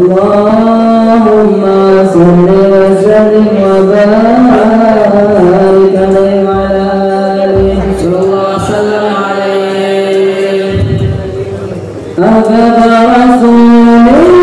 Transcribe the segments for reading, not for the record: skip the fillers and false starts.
اللهم صل وسلم وبارك عليه وعلى آله صلى الله وسلم عليه أبدا رسول الله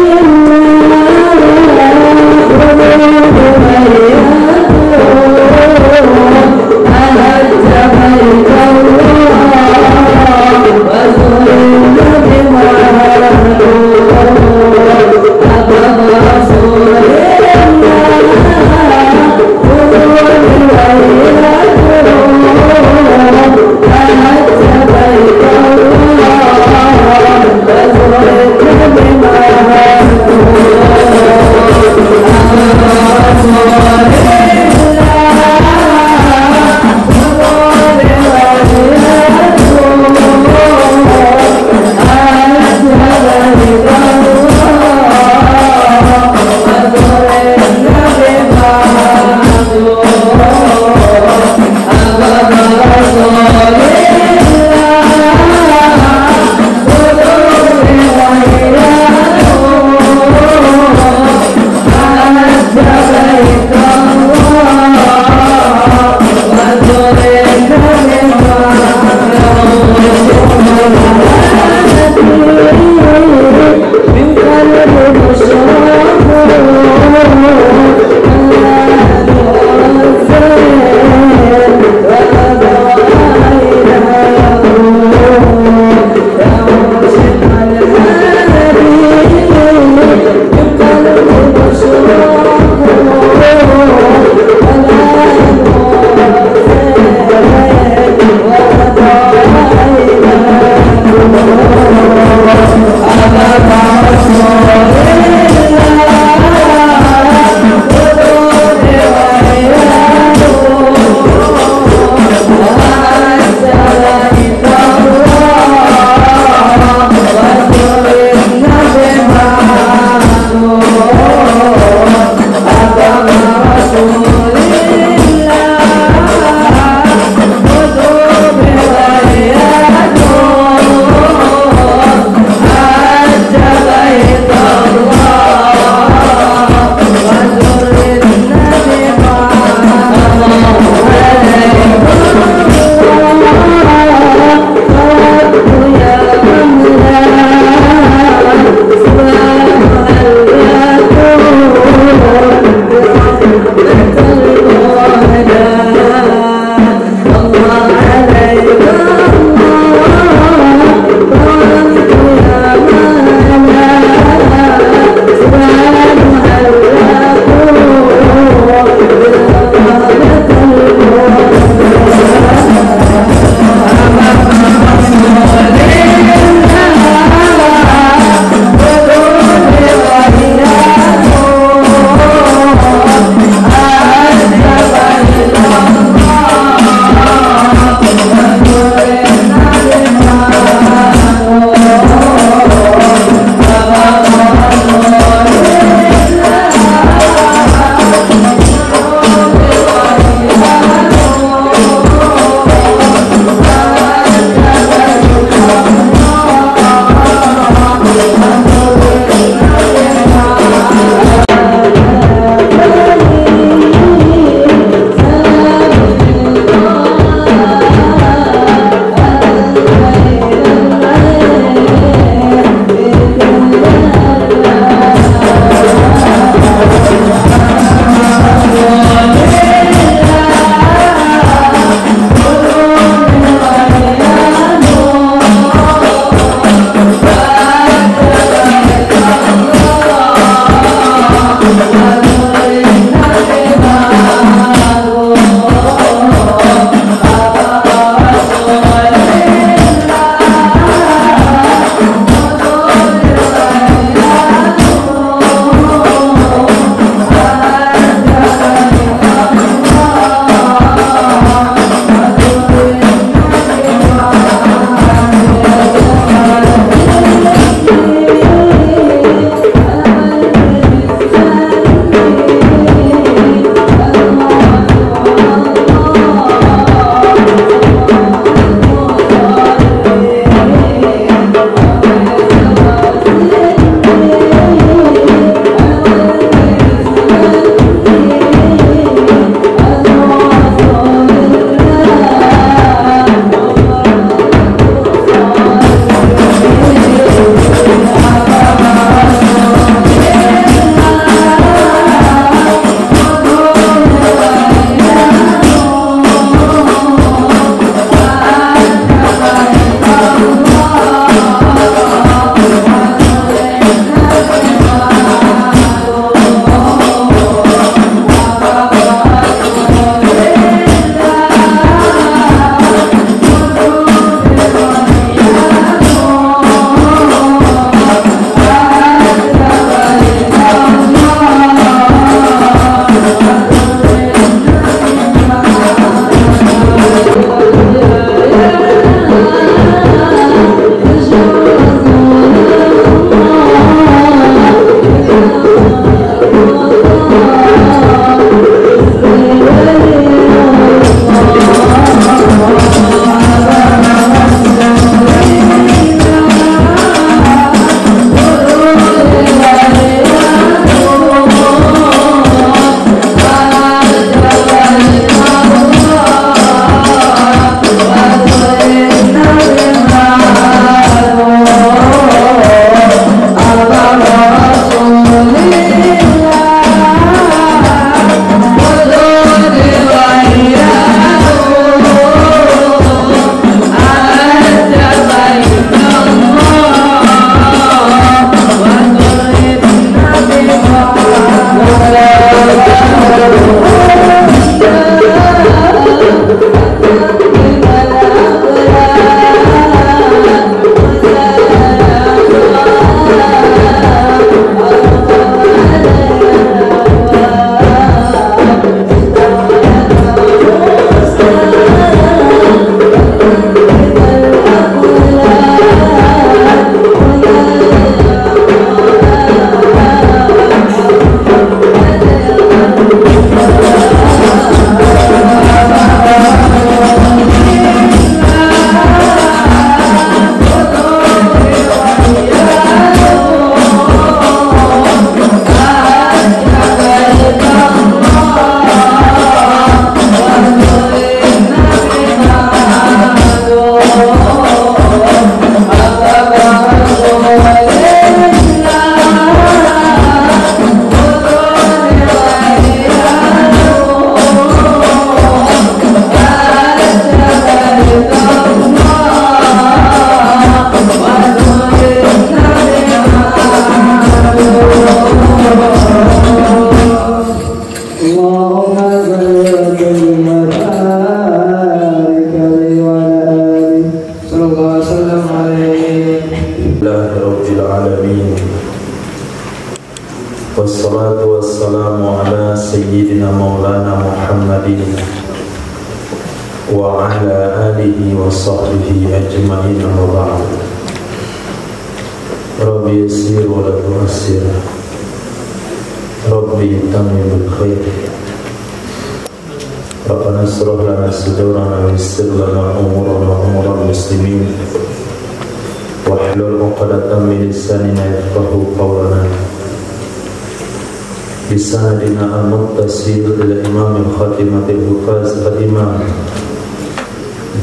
Rabbil alamin. Wassalatu wassalamu ala sayyidina maulana Muhammadin wa ala alihi wa sahbihi ajma'in, amma ba'd. Rabbi yassir wa la tu'assir, Rabbi tamim bil khair. Rabbana ishrah lana sadrana wa yassir lana umurana wa umura muslimin wahlul 'uqdatam min lisanina yafqahu qawlana. Bisanadina al-muttasil ila imam al-khatimatil hufaz al-imam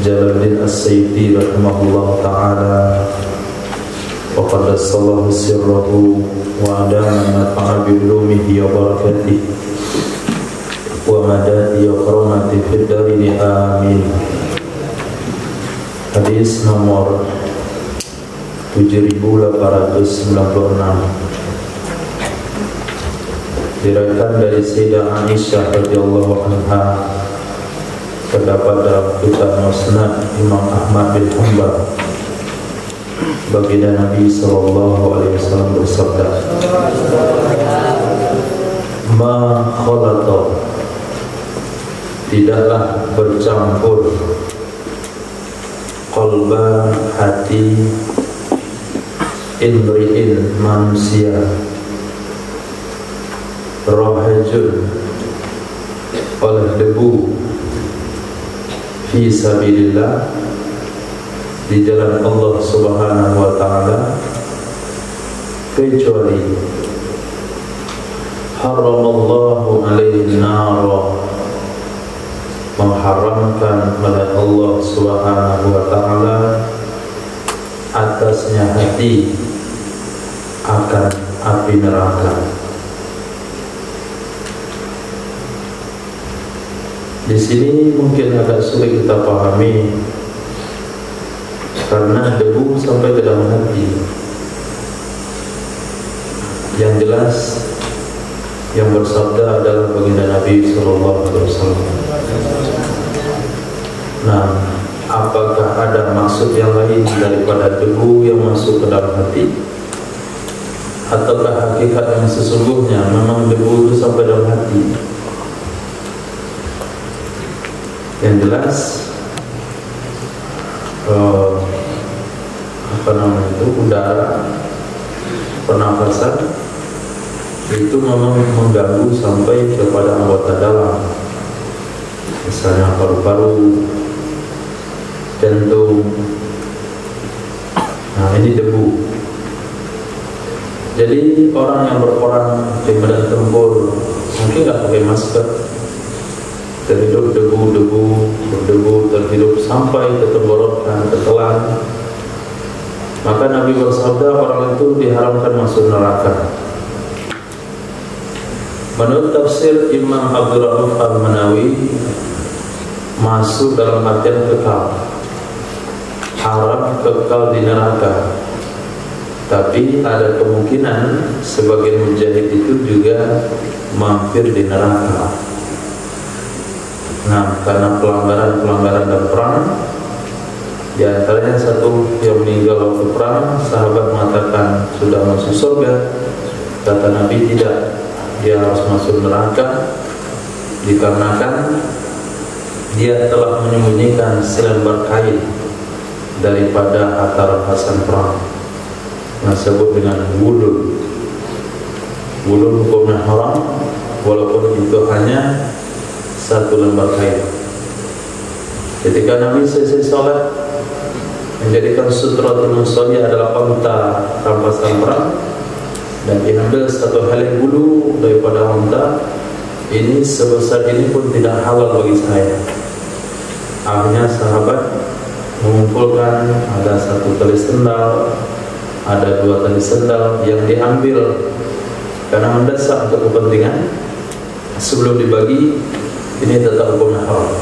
Jalaluddin As-Sayyidi rahimahullah ta'ala wa qaddasallahu sirrahu wa adama nafa'a bi ulumihi wa barakatihi wa madadi wa karamati fid darini, amin. Hadis nomor 7896 diriwayatkan dari Sayyidah Aisyah radhiyallahu anha, terdapat dalam kitab Musnad Imam Ahmad bin Hanbal. Baginda Nabi sallallahu alaihi wasallam bersabda, "Ma khalata, tidaklah bercampur qalba, hati, imri'in, manusia, rahajun, oleh debu, fi sabilillah, di jalan Allah subhanahu wa ta'ala, kecuali haramallahu alaihi nara, mengharamkan oleh Allah subhanahu wa ta'ala atasnya hati akan api neraka. Di sini mungkin agak sulit kita pahami karena debu sampai ke dalam hati. Yang jelas yang bersabda adalah baginda Nabi sallallahu alaihi wasallam. Nah, apakah ada maksud yang lain daripada debu yang masuk ke dalam hati? Ataukah hakikat yang sesungguhnya memang debu itu sampai dalam hati? Yang jelas udara, pernafasan itu memang mengganggu sampai kepada anggota dalam, misalnya paru-paru, jantung. Nah, ini debu. Jadi orang yang berperang di medan tempur mungkin nggak pakai masker, terhidup debu, terhidup sampai ke tenggorokan, ke telan. Maka Nabi bersabda orang itu diharamkan masuk neraka. Menurut tafsir Imam Abdul Rauf Al-Manawi, masuk dalam artian kekal, haram kekal di neraka. Tapi ada kemungkinan sebagian mujahid itu juga mampir di neraka. Nah, karena pelanggaran dan perang, di antaranya satu yang meninggal waktu perang, sahabat mengatakan sudah masuk surga. Kata Nabi tidak, dia harus masuk neraka dikarenakan dia telah menyembunyikan selembar kain daripada harta rampasan perang. Nah, disebut dengan wulul. Wulul hukumnya haram walaupun itu hanya satu lembar kain. Ketika Nabi selesai sholat, menjadikan sutratul musalli adalah unta rampasan perang, dan diambil satu helai bulu daripada unta. Ini sebesar ini pun tidak halal bagi saya. Akhirnya sahabat mengumpulkan, ada satu tali sendal, ada dua tali sendal yang diambil karena mendesak untuk kepentingan. Sebelum dibagi, ini tetap hukumnya haram.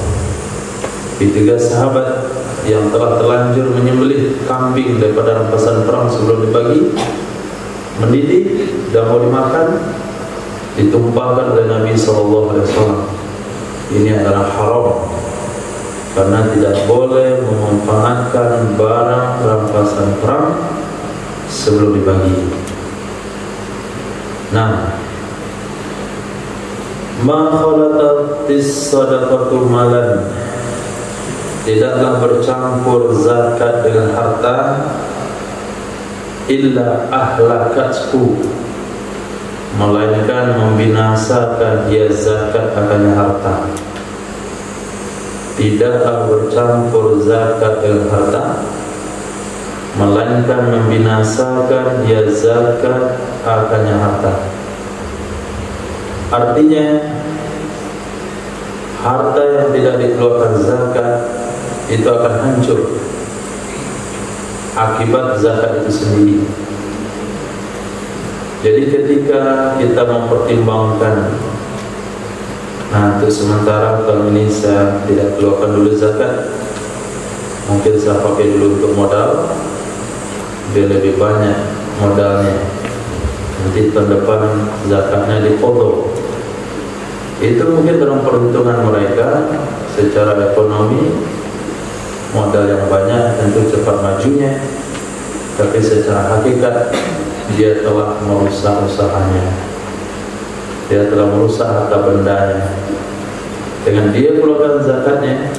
Ketiga sahabat yang telah terlanjur menyembelih kambing daripada rampasan perang sebelum dibagi, mendidih dan mau dimakan, ditumpahkan oleh Nabi SAW. Ini adalah haram karena tidak boleh memanfaatkan barang rampasan perang sebelum dibagi. Nah, ma khalatatis sadaqatu malan, tidaklah bercampur zakat dengan harta, illa ahlakatku, melainkan membinasakan dia zakat akannya harta. Tidaklah bercampur zakat dengan harta, melainkan membinasakan dia zakat akannya harta. Artinya, harta yang tidak dikeluarkan zakat itu akan hancur akibat zakat itu sendiri. Jadi ketika kita mempertimbangkan, nah untuk sementara kalau ini saya tidak keluarkan dulu zakat, mungkin saya pakai dulu untuk modal, biar lebih banyak modalnya, nanti tahun depan zakatnya dipotong. Itu mungkin dalam perhitungan mereka secara ekonomi, modal yang banyak tentu cepat majunya, tapi secara hakikat dia telah merusak usahanya, dia telah merusak harta bendanya. Dengan dia keluarkan zakatnya,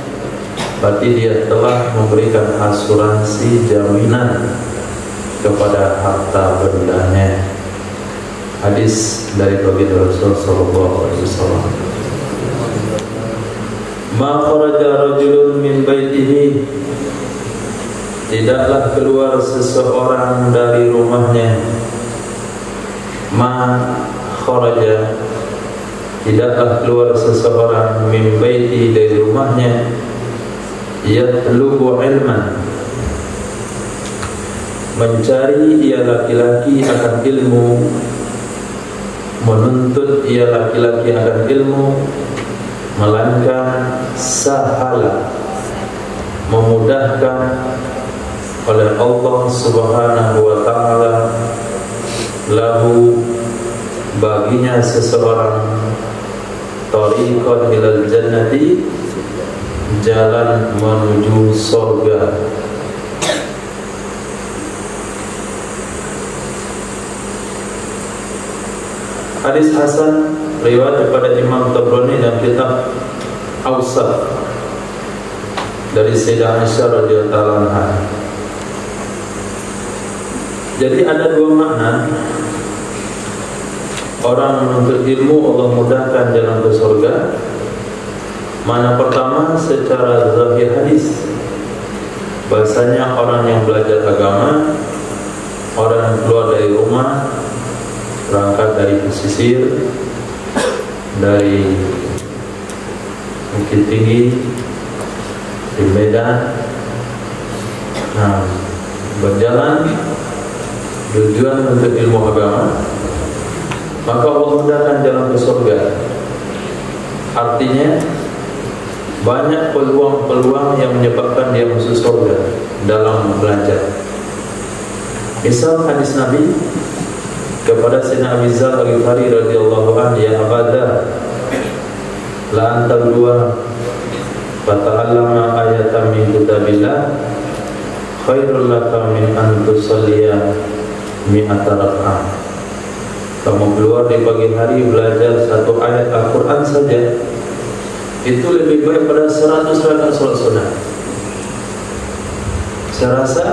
berarti dia telah memberikan asuransi jaminan kepada harta bendanya. Hadis dari baginda Rasul sallallahu alaihi wasallam. Ma kharaja rajulun min baitihi, tidaklah keluar seseorang dari rumahnya. Ma kharaja, tidaklah keluar seseorang min baiti, dari rumahnya, yatlubu ilman, mencari ia laki-laki akan ilmu, menuntut ia laki-laki akan ilmu, melainkan sahala, memudahkan oleh Allah Subhanahu wa ta'ala lahu, baginya seseorang, tariqan ilal jannati, jalan menuju surga. Hadis hasan riwayat daripada Imam Tabrani dan kitab Awsat dari Sayyidah Aisyah radhiyallahu anha. Jadi ada dua makna orang menuntut ilmu, Allah mudahkan jalan ke surga. Makna pertama secara zahir hadis, bahasanya orang yang belajar agama, orang yang keluar dari rumah, berangkat dari pesisir, dari Bukit Tinggi, di Medan, nah, berjalan tujuan untuk ilmu agama, maka Allah mudahkan jalan ke surga. Artinya banyak peluang-peluang yang menyebabkan dia masuk surga dalam belajar. Misal hadis Nabi kepada Sayyidina Abi Dzar Al-Ghifari radhiyallahu anhu, ya Abada, la anta dua fata'allama ayatan min kitabillah khairul laka min an tusalliya mi'ata rak'ah. Kamu keluar di pagi hari belajar satu ayat Al-Quran saja, itu lebih baik pada 100 rakaat salat sunat. Saya rasa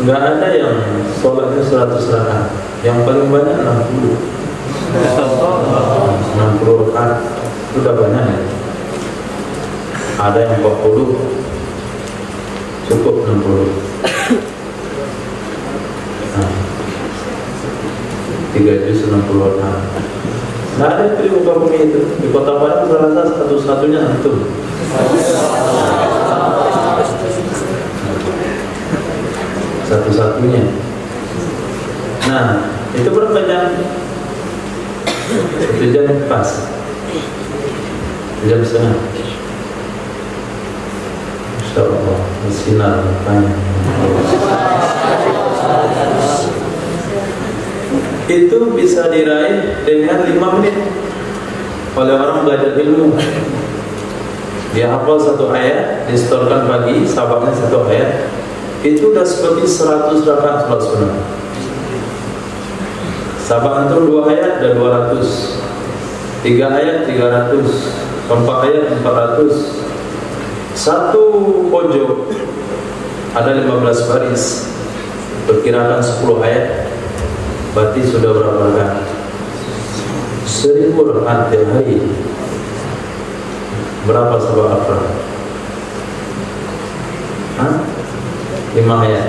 nggak ada yang sholatnya 100 rakaat, yang paling banyak 60 rakaat, sudah banyak ya. Ada yang 40, cukup 60. Nah, 3 juz 60 rakaat. Nggak ada di muka bumi itu. Di kota Padang saya rasa satu-satunya antum. Satu-satunya. Nah, itu berapa jam? 1 jam pas. 1 jam setengah. Masya Allah, bersinar mukanya. Itu bisa diraih dengan 5 menit oleh orang belajar ilmu. Dia hafal satu ayat, disetorkan pagi, sahabatnya satu ayat, itu udah seperti 100 rakaat salat sunat. Sabah antum 2 ayat dan 200, 3 ayat 300, 4 ayat 400. Satu pojok ada 15 baris, perkirakan 10 ayat, berarti sudah berapa rakaat? 1000 rakaat tiap hari. Berapa sabah afrad? 5 ayat,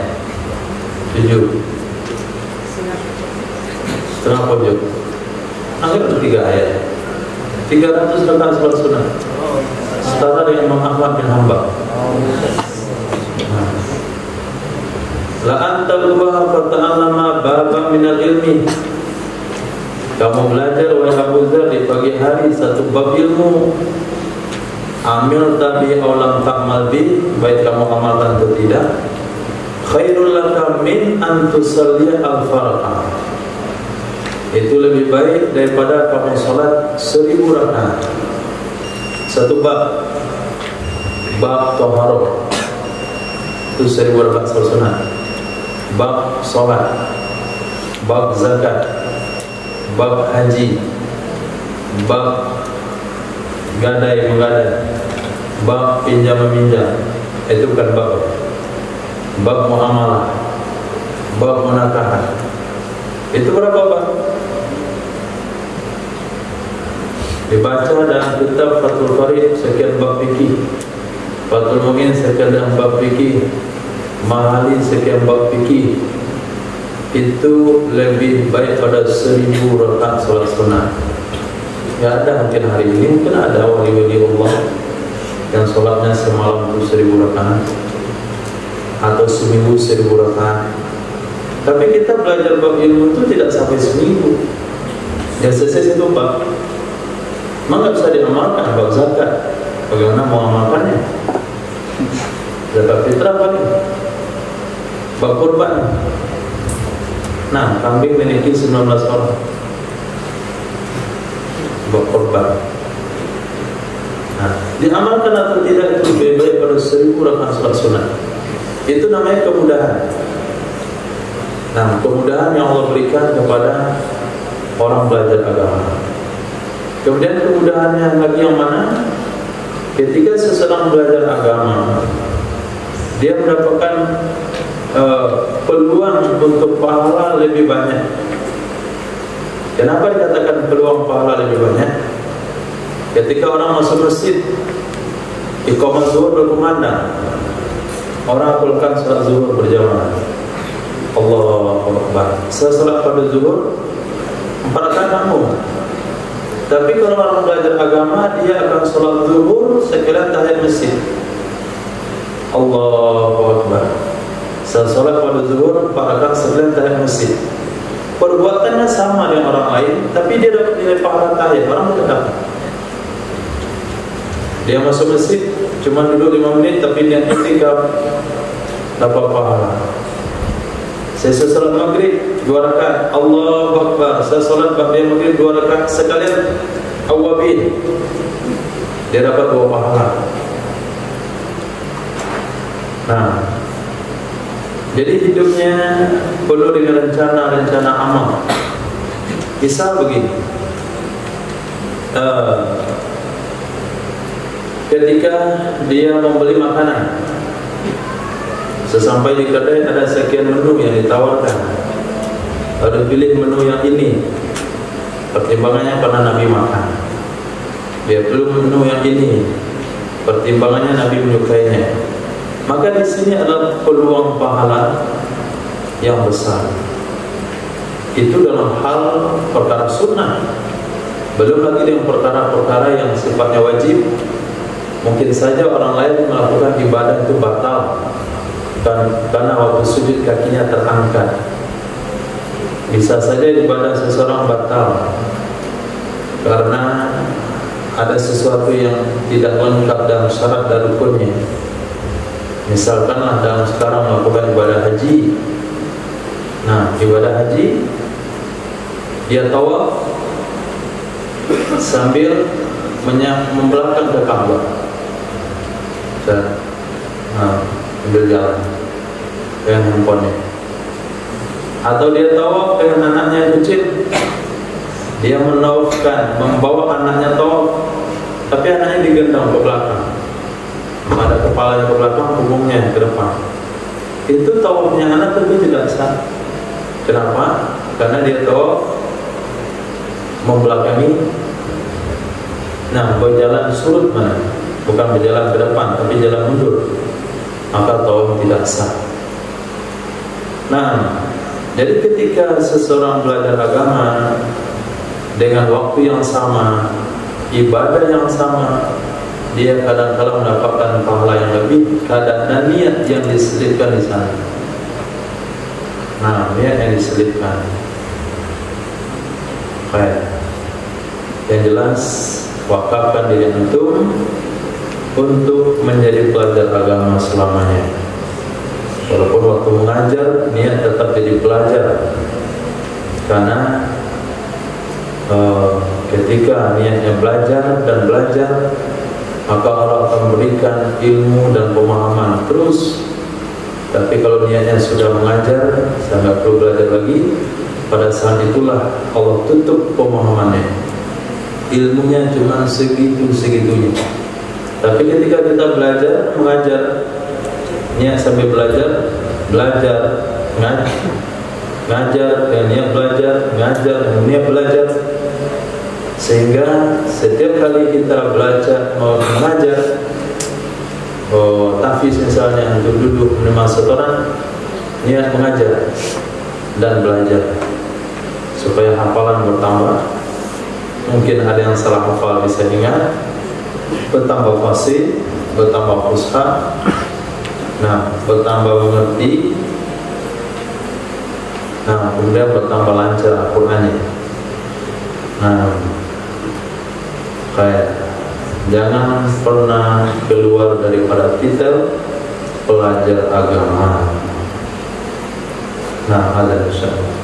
7, setengah pojok. Anggap 3 ayat, 300 rakaat salat sunat, setara dengan Imam Ahmad bin Hanbal. La antal wa fata'allama baba minal ilmi. Kamu belajar wahai Abu Dzar di pagi hari satu bab ilmu. Amil tabi aulam ta'mal bi, baik kamu amalkan atau tidak. Khairul laka min an tusalliya al-farqa. Itu lebih baik daripada kamu salat 1000 rakaat. Satu bab taharah itu 1000 rakaat salat sunat. Bab salat, bab zakat, bab haji, bab gadai menggadai, bab pinjam meminjam, itu bukan bab muamalah, bab munakahat. Itu berapa bab? Dibaca dalam kitab Fathul Farid sekian bab fikih, Fathul Mu'in sekian bab fikih, Mahali sekian bab fikih. Itu lebih baik pada 1000 rakaat salat sunat. Ya ada mungkin hari ini, mungkin ada wali-wali Allah yang sholatnya semalam itu 1000 rakaat atau seminggu 1000 rakaat. Tapi kita belajar bab ilmu itu tidak sampai seminggu. Ya selesai itu bab. Maka bisa diamalkan bab zakat. Bagaimana mau amalkannya? Zakat fitrah bagi bab kurban. Nah, kambing memiliki 19 orang. Bab kurban. Nah, diamalkan atau tidak itu lebih baik pada 1000 rakaat salat sunat. Itu namanya kemudahan. Nah, kemudahan yang Allah berikan kepada orang belajar agama. Kemudian kemudahannya lagi yang mana? Ketika seseorang belajar agama, dia mendapatkan peluang untuk pahala lebih banyak. Kenapa dikatakan peluang pahala lebih banyak? Ketika orang masuk masjid, iqamah zuhur berkumandang, orang akulkan salat zuhur berjamaah. Allahu Akbar. Saya salat pada zuhur 4 rakaat kamu. Tapi kalau orang belajar agama, dia akan salat zuhur sekalian tahiyat masjid. Allahu Akbar. Saya salat pada zuhur 4 rakaat sekalian tahiyat masjid. Perbuatannya sama dengan orang lain, tapi dia dapat nilai pahala tahiyat. Orang tidak dapat. Dia masuk masjid cuma duduk 5 menit, tapi dia i'tikaf dapat pahala. Saya salat maghrib 2 rakaat, Allahu Akbar. Saya salat maghrib 2 rakaat sekalian awabin, dia dapat 2 pahala. Nah, jadi hidupnya perlu dengan rencana amal. Misal begini, ketika dia membeli makanan, sesampai di kedai ada sekian menu yang ditawarkan, harus pilih menu yang ini. Pertimbangannya karena Nabi makan. Dia perlu menu yang ini, pertimbangannya Nabi menyukainya. Maka di sini adalah peluang pahala yang besar. Itu dalam hal perkara sunnah. Belum lagi dengan perkara-perkara yang sifatnya wajib. Mungkin saja orang lain melakukan ibadah itu batal karena waktu sujud kakinya terangkat. Bisa saja ibadah seseorang batal karena ada sesuatu yang tidak lengkap dalam syarat dan rukunnya. Misalkanlah dalam sekarang melakukan ibadah haji. Nah, ibadah haji dia tawaf sambil membelakang ke Ka'bah. Sambil jalan. dengan handphonenya. Atau dia tawaf dengan anaknya yang kecil, dia menawafkan, membawa anaknya tawaf, tapi anaknya digendong ke belakang, ada kepalanya ke belakang, punggungnya ke depan. Itu tawafnya anak tentu tidak sah. Kenapa? Karena dia tawaf membelakangi, berjalan surut mana? Bukan berjalan ke depan, tapi jalan mundur. Maka tawaf tidak sah. Jadi ketika seseorang belajar agama dengan waktu yang sama, ibadah yang sama, dia kadang-kadang mendapatkan pahala yang lebih karena niat yang diselipkan di sana. Niat yang diselipkan. Baik. Yang jelas, wakafkan diri antum untuk menjadi pelajar agama selamanya. Walaupun waktu mengajar, niat tetap jadi pelajar. Karena ketika niatnya belajar dan belajar, maka Allah akan memberikan ilmu dan pemahaman terus. Tapi kalau niatnya sudah mengajar, saya nggak perlu belajar lagi, pada saat itulah Allah tutup pemahamannya. Ilmunya cuma segitu-segitunya. Tapi ketika kita belajar, mengajar, niat sambil belajar, ngajar, niat belajar, ngajar, niat belajar, sehingga setiap kali kita belajar mau mengajar, tahfiz misalnya, untuk duduk menerima setoran, niat mengajar dan belajar supaya hafalan bertambah. Mungkin ada yang salah hafal bisa ingat, bertambah fasih, bertambah fusha, bertambah mengerti, kemudian bertambah lancar Al-Qur'annya. Jangan pernah keluar daripada titel pelajar agama. Ada insyaallah.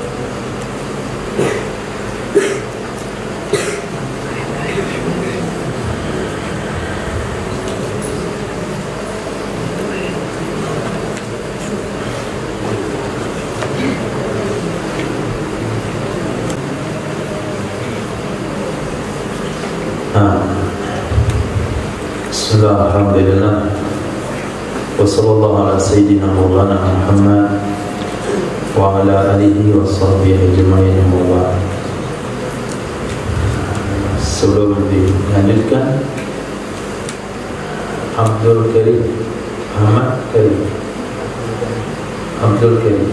Bismillah, alhamdulillah, wa sallallahu ala sayyidina maulana Muhammad wa ala alihi wa sahbihi ajma'in. Sebelum dilanjutkan, Abdul Karim, Ahmad Karim, Abdul Karim.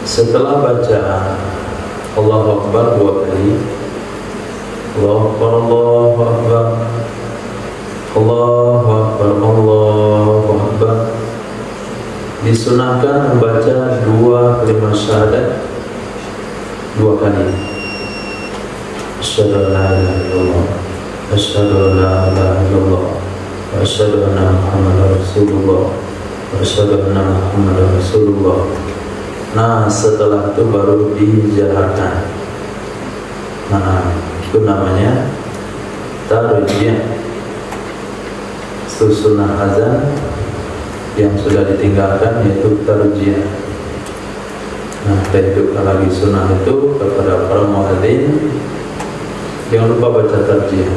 Setelah baca Allahu Akbar 2 kali, Allahu Akbar, Allahu Akbar, Allahu Akbar, Allahu Akbar, disunahkan membaca 2 kalimat syahadat 2 kali. Asyhadu an la ilaha illallah, asyhadu an la ilaha illallah, wa asyhadu anna Muhammadar Rasulullah, wa asyhadu anna Muhammadar Rasulullah. Setelah itu baru dijaharkan. Itu namanya tarjih. Sunnah azan yang sudah ditinggalkan yaitu tarjih. Hidupkan lagi sunnah itu kepada para muadzin, jangan lupa baca tarjih.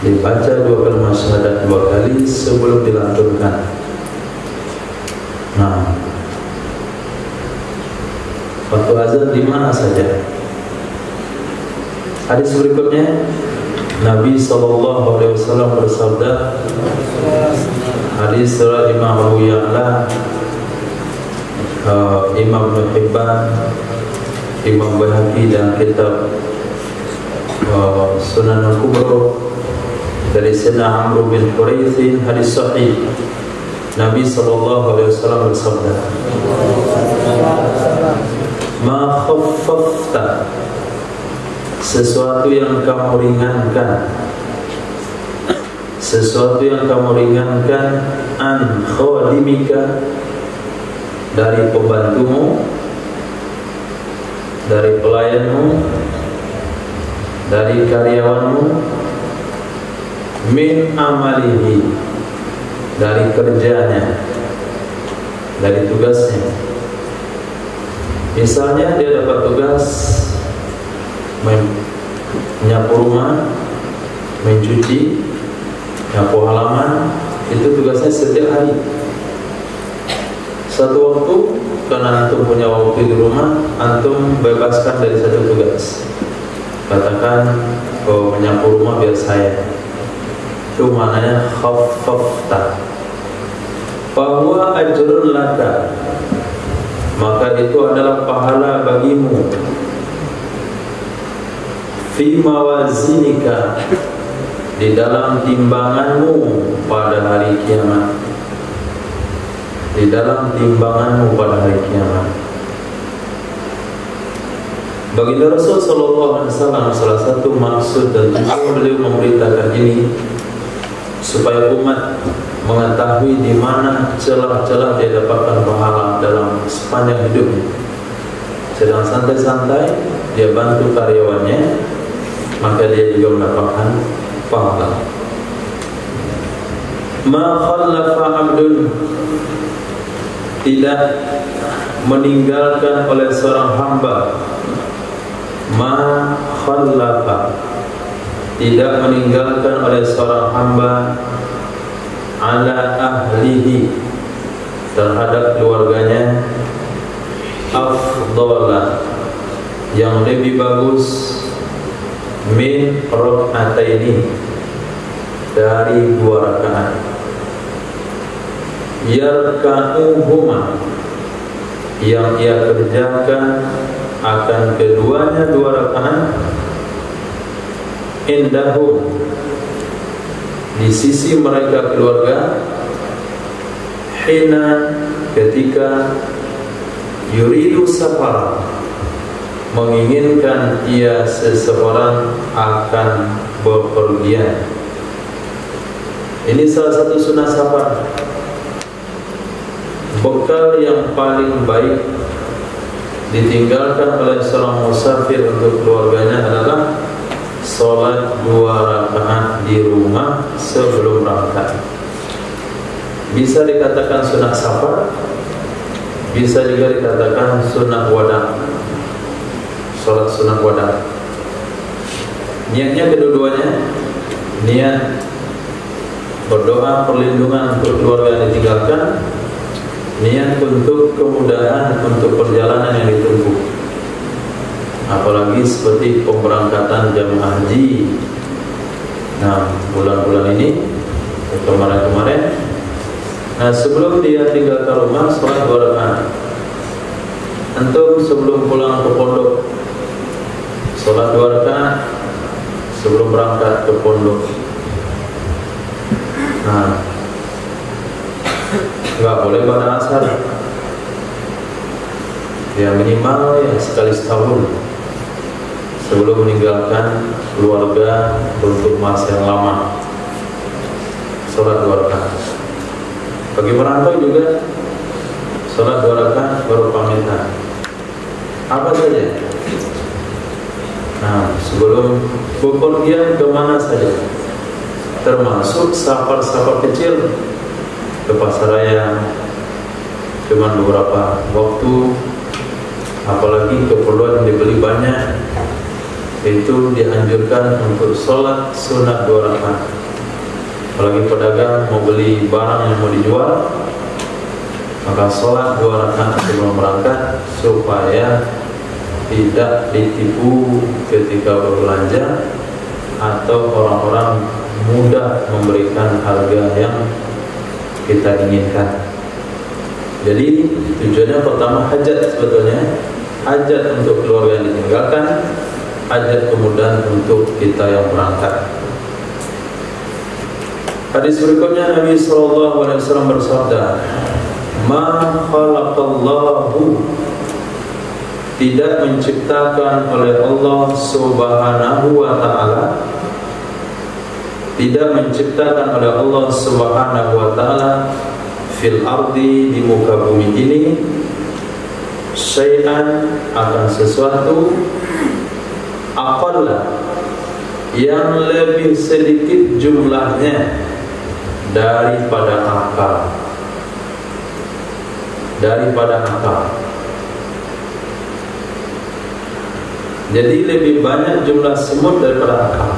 Dibaca 2 kalimat syahadat 2 kali sebelum dilantunkan. Waktu azan di mana saja. Hadis berikutnya, Nabi SAW bersabda, hadis riwayat Imam Abu Ya'la, Imam Ibnu Hibban, Imam Baihaqi dan kitab Sunan Al-Kubra dari Sayyidina Amr bin Huraitsin, hadis sahih. Nabi SAW bersabda, ma khaffafta, sesuatu yang kamu ringankan, sesuatu yang kamu ringankan, an khadimika, dari pembantumu, dari pelayanmu, dari karyawanmu, min amalihi, dari kerjanya, dari tugasnya. Misalnya dia dapat tugas menyapu rumah, mencuci, nyapu halaman, itu tugasnya setiap hari. Satu waktu, karena antum punya waktu di rumah, antum bebaskan dari satu tugas. Katakan, oh menyapu rumah biar saya. Itu maknanya khaffafta. Bahwa ajrun laka, maka itu adalah pahala bagimu. Fi mawazinika, di dalam timbanganmu pada hari kiamat. Di dalam timbanganmu pada hari kiamat. Baginda Rasul sallallahu alaihi wasallam, salah satu maksud dan tujuan beliau memberitakan ini supaya umat mengetahui di mana celah-celah dia dapatkan pahala dalam sepanjang hidupnya. Sedang santai-santai dia bantu karyawannya, maka dia juga mendapatkan pahala. Ma khallafa 'abdun, tidak meninggalkan oleh seorang hamba. Ma khallafa, tidak meninggalkan oleh seorang hamba ala ahlihi, terhadap keluarganya, afdhala, yang lebih bagus, min rak'ataini, dari 2 rakaat, yarka'uhuma, yang ia kerjakan akan keduanya 2 rakaat, indahum, di sisi mereka keluarga, hina, ketika yuridu safar, menginginkan ia seseorang akan bepergian. Ini salah satu sunnah safar. Bekal yang paling baik ditinggalkan oleh seorang musafir untuk keluarganya adalah sholat 2 rakaat di rumah sebelum berangkat. Bisa dikatakan sunnah safar, bisa juga dikatakan sunnah wada, sholat sunnah wada. Niatnya kedua-duanya, niat berdoa perlindungan untuk keluarga yang ditinggalkan, niat untuk kemudahan untuk perjalanan yang ditempuh. Apalagi seperti pemberangkatan jamaah haji. Nah, bulan-bulan ini, kemarin-kemarin, nah sebelum dia tinggal ke rumah, sholat 2 rakaat. Antum sebelum pulang ke pondok, sholat 2 rakaat sebelum berangkat ke pondok. Nah, nggak boleh pada asar. Ya minimal ya sekali setahun sebelum meninggalkan keluarga untuk masa yang lama, sholat 2 rakaat. Bagi perantau juga sholat 2 rakaat baru pamitan. Apa saja. Nah, sebelum bepergian kemana saja, termasuk safar-safar kecil ke pasar raya, cuma beberapa waktu, apalagi keperluan dibeli banyak, itu dianjurkan untuk sholat sunat 2 rakaat. Apalagi pedagang mau beli barang yang mau dijual, maka sholat 2 rakaat sebelum berangkat supaya tidak ditipu ketika berbelanja atau orang-orang mudah memberikan harga yang kita inginkan. Jadi tujuannya pertama hajat, sebetulnya hajat untuk keluarga yang ditinggalkan, hajat kemudian untuk kita yang berangkat. Hadis berikutnya Nabi SAW bersabda, "Ma khalaqallahu," tidak menciptakan oleh Allah Subhanahu wa ta'ala, tidak menciptakan oleh Allah Subhanahu wa ta'ala fil ardi, di muka bumi ini, syai'an, akan sesuatu, aqalla, yang lebih sedikit jumlahnya, daripada akal. Daripada akal. Jadi lebih banyak jumlah semut daripada akal.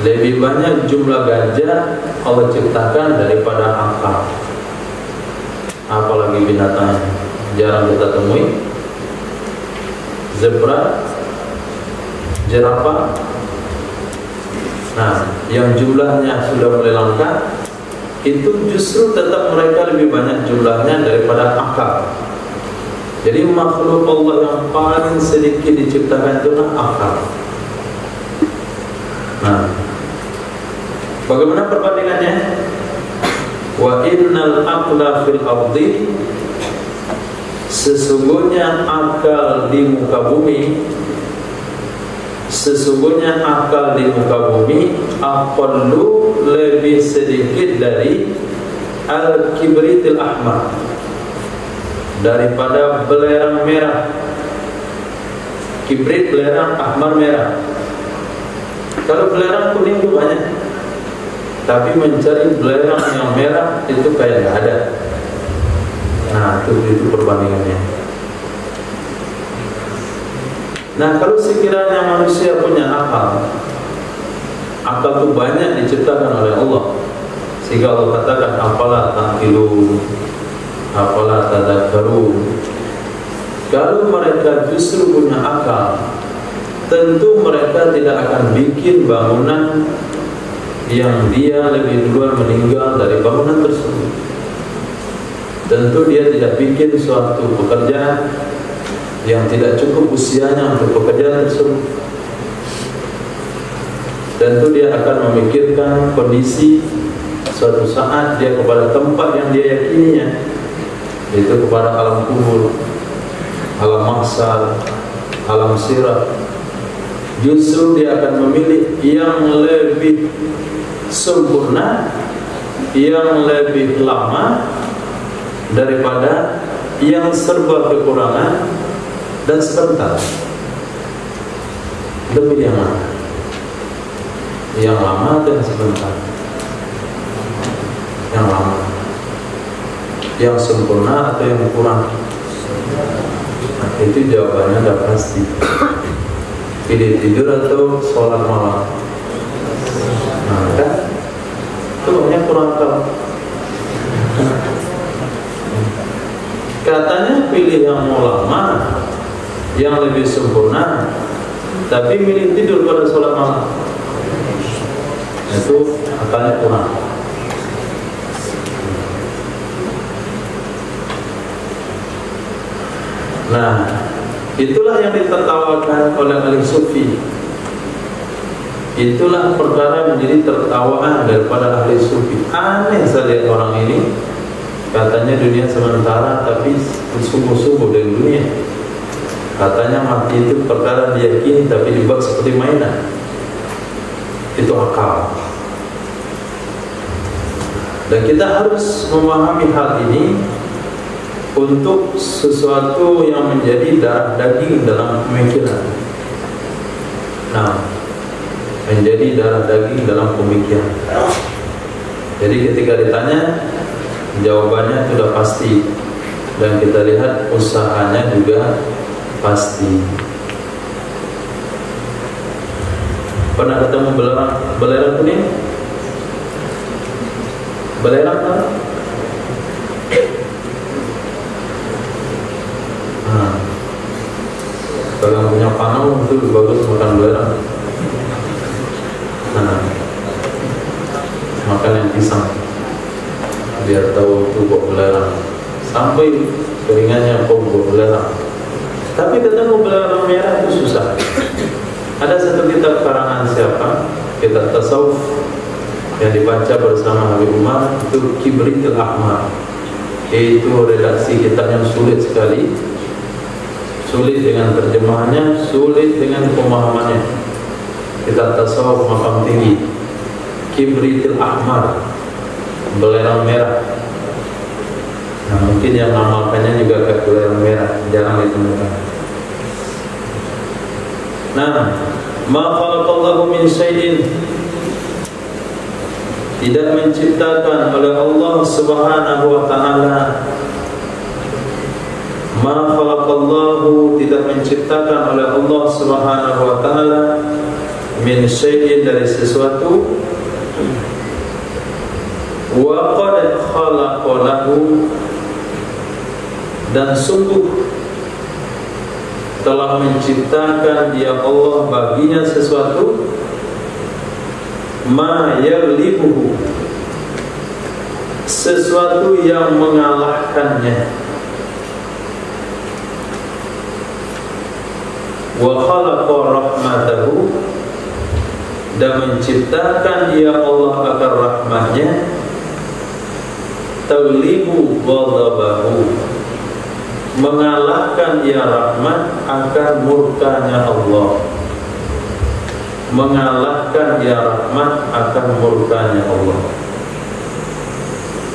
Lebih banyak jumlah gajah Allah ciptakan daripada akal. Apalagi binatang jarang kita temui. Zebra, jerapah. Nah, yang jumlahnya sudah mulai langka, itu justru tetap mereka lebih banyak jumlahnya daripada akal. Jadi makhluk Allah yang paling sedikit diciptakan itulah akal. Nah, bagaimana perbandingannya? Wa innal aqla fil ardi, sesungguhnya akal di muka bumi, sesungguhnya akal di muka bumi aqallu, lebih sedikit dari al-kibritil ahmar, daripada belerang merah. Kibrit belerang, ahmar merah. Kalau belerang kuning itu banyak, tapi mencari belerang yang merah itu kayak nggak ada. Nah, itu perbandingannya. Nah, kalau sekiranya manusia punya akal, akal itu banyak diciptakan oleh Allah, sehingga Allah katakan apalah taqilun, apalah tadakkarun. Kalau mereka justru punya akal, tentu mereka tidak akan bikin bangunan yang dia lebih duluan meninggal dari bangunan tersebut. Tentu dia tidak bikin suatu pekerjaan yang tidak cukup usianya untuk pekerjaan tersebut. Tentu dia akan memikirkan kondisi suatu saat dia kepada tempat yang dia yakininya, yaitu kepada alam kubur, alam mahsyar, alam sirat. Justru dia akan memilih yang lebih sempurna, yang lebih lama daripada yang serba kekurangan dan sebentar. Lebih yang mana? Yang lama dan sebentar. Yang lama, yang sempurna atau yang kurang? Nah, itu jawabannya udah pasti. Pilih tidur atau sholat malam. Nah, kan? Itu banyak kurang tahu. Katanya pilih yang mau lama, yang lebih sempurna, tapi milih tidur pada sholat malam. Itu katanya kurang. Nah, itulah yang ditertawakan oleh ahli sufi. Itulah perkara menjadi tertawaan daripada ahli sufi. Aneh saya lihat orang ini, katanya dunia sementara, tapi sungguh-sungguh dari dunia. Katanya mati itu perkara diyakini, tapi dibuat seperti mainan. Itu akal. Dan kita harus memahami hal ini untuk sesuatu yang menjadi darah daging dalam pemikiran. Nah, menjadi darah daging dalam pemikiran. Jadi ketika ditanya, jawabannya sudah pasti, dan kita lihat usahanya juga pasti. Pernah ketemu belerang kuning? Belerang kan? Kalau yang punya panau itu bagus makan belerang. Nah, makan yang pisang biar tahu itu kok belerang. Sampai keringannya kok belerang. Tapi ketemu belerang merah itu susah. Ada satu kitab karangan siapa? Kitab tasawuf yang dibaca bersama Habib Umar, itu Kibritul Ahmar. Itu redaksi kitab yang sulit sekali. Sulit dengan terjemahannya, sulit dengan pemahamannya. Kitab tasawuf makam tinggi, Kibritul Ahmar, belerang merah. Nah, mungkin yang namakannya juga kayak belerang merah, jarang ditemukan. Nah, ma khalaqallahu min syai'in, tidak menciptakan oleh Allah Subhanahu wa taala. Ma khalaqallahu, tidak menciptakan oleh Allah Subhanahu wa taala min syai'in, dari sesuatu, wa qad khalaqalahu, dan sungguh telah menciptakan dia Allah baginya sesuatu, ma yaghlibuhu, sesuatu yang mengalahkannya, wa khalaqa rahmatahu, dan menciptakan dia Allah agar rahmatnya taghlibu ghadabahu, mengalahkan dia rahmat akan murkanya Allah, mengalahkan dia rahmat akan murkanya Allah.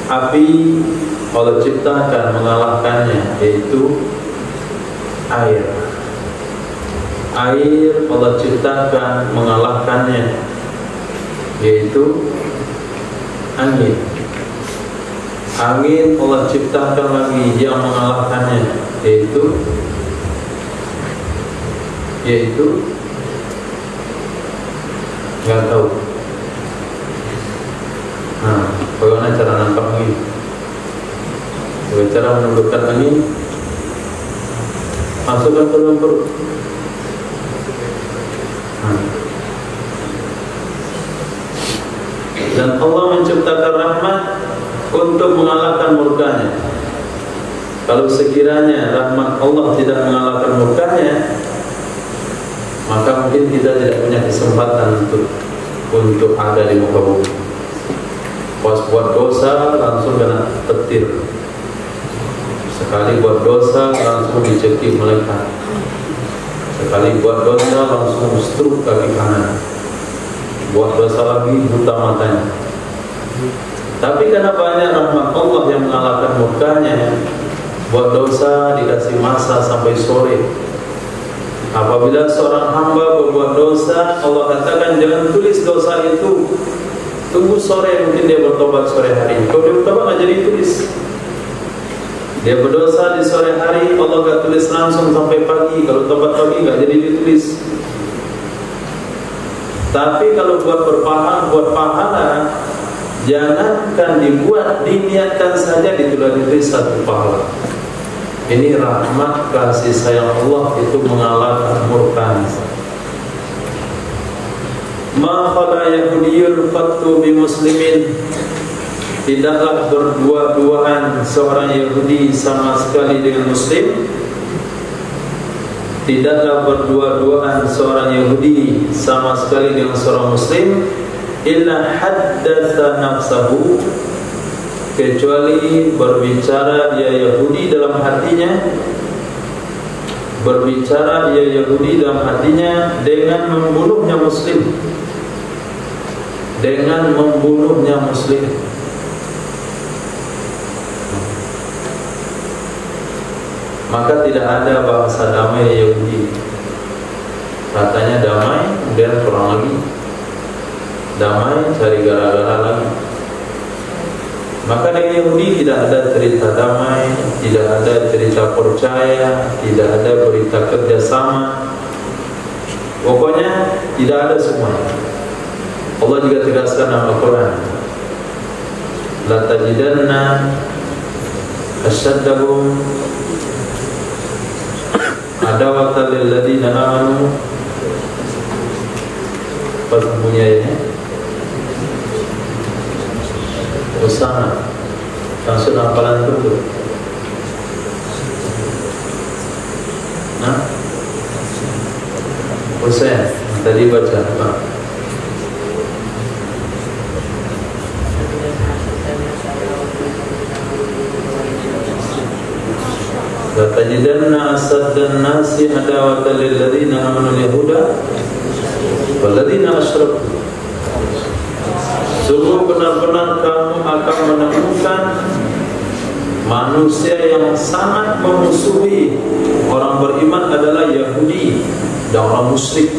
Api Allah ciptakan mengalahkannya, yaitu air. Air Allah ciptakan mengalahkannya, yaitu angin. Angin Allah ciptakan lagi yang mengalahkannya, yaitu nggak tahu. Nah, bagaimana cara nangkap angin? Bagaimana cara menundukkan angin? Masukkan ke dalam perut. Dan Allah menciptakan rahmat untuk mengalahkan murkanya. Kalau sekiranya rahmat Allah tidak mengalahkan murkanya, maka mungkin kita tidak punya kesempatan untuk ada di muka bumi. Pas buat dosa langsung kena petir, sekali buat dosa langsung dicekik malaikat, sekali buat dosa langsung struk kaki kanan, buat dosa lagi buta matanya. Tapi karena banyak rahmat Allah yang mengalahkan murkanya, buat dosa dikasih masa sampai sore. Apabila seorang hamba berbuat dosa, Allah katakan jangan tulis dosa itu, tunggu sore, mungkin dia bertobat sore hari. Kalau dia bertobat nggak jadi tulis. Dia berdosa di sore hari, Allah nggak tulis langsung sampai pagi. Kalau tobat pagi nggak jadi ditulis. Tapi kalau buat pahala, jangankan dibuat, diniatkan saja ditulis satu pahala. Ini rahmat kasih sayang Allah itu mengalahkan murkanya. Ma khala yahudiyyun qattu bi muslimin, tidaklah berdua-duaan seorang Yahudi sama sekali dengan Muslim. Tidaklah berdua-duaan seorang Yahudi sama sekali dengan seorang Muslim, illa haddatsa nafsahu, kecuali berbicara dia Yahudi dalam hatinya, berbicara dia Yahudi dalam hatinya dengan membunuhnya Muslim, dengan membunuhnya Muslim. Maka tidak ada bahasa damai Yahudi. Katanya damai, kemudian kurang lagi damai, cari gara-gara lagi. Maka dari Yahudi tidak ada cerita damai, tidak ada cerita percaya, tidak ada berita kerjasama. Pokoknya tidak ada semuanya. Allah juga tegaskan dalam Al-Quran, la tajidanna asyaddahum adawatan lil ladzina amanu. Pas punya ini usaha langsung hafalan dulu. Nah, Husain tadi baca apa? La tajidanna asaddan nasi adawatan lil ladzina amanu yahuda wal ladzina asyraku. Sungguh benar-benar kamu akan menemukan manusia yang sangat memusuhi orang beriman adalah Yahudi dan orang musyrik.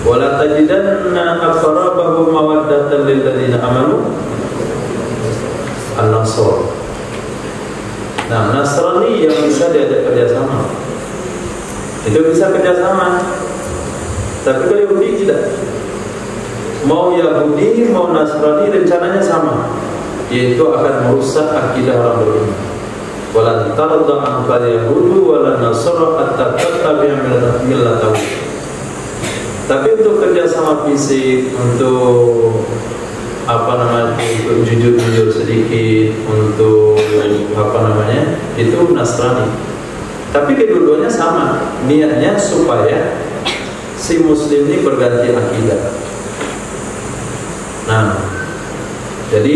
Wala tajidanna aqrabahum mawaddatan lil ladzina amanu an-Nasr. Nah, Nasrani yang bisa diajak kerjasama, itu bisa kerjasama. Tapi kalau Yahudi tidak. Mau Yahudi, mau Nasrani rencananya sama, yaitu akan merusak akidah orang beriman. Walan tarda anka yahudu walan nasara hatta tattabi'a millatahum. Tapi untuk kerjasama fisik, untuk untuk jujur-jujur sedikit, untuk itu Nasrani. Tapi kedua-duanya sama, niatnya supaya si Muslim ini berganti akidah. Nah, jadi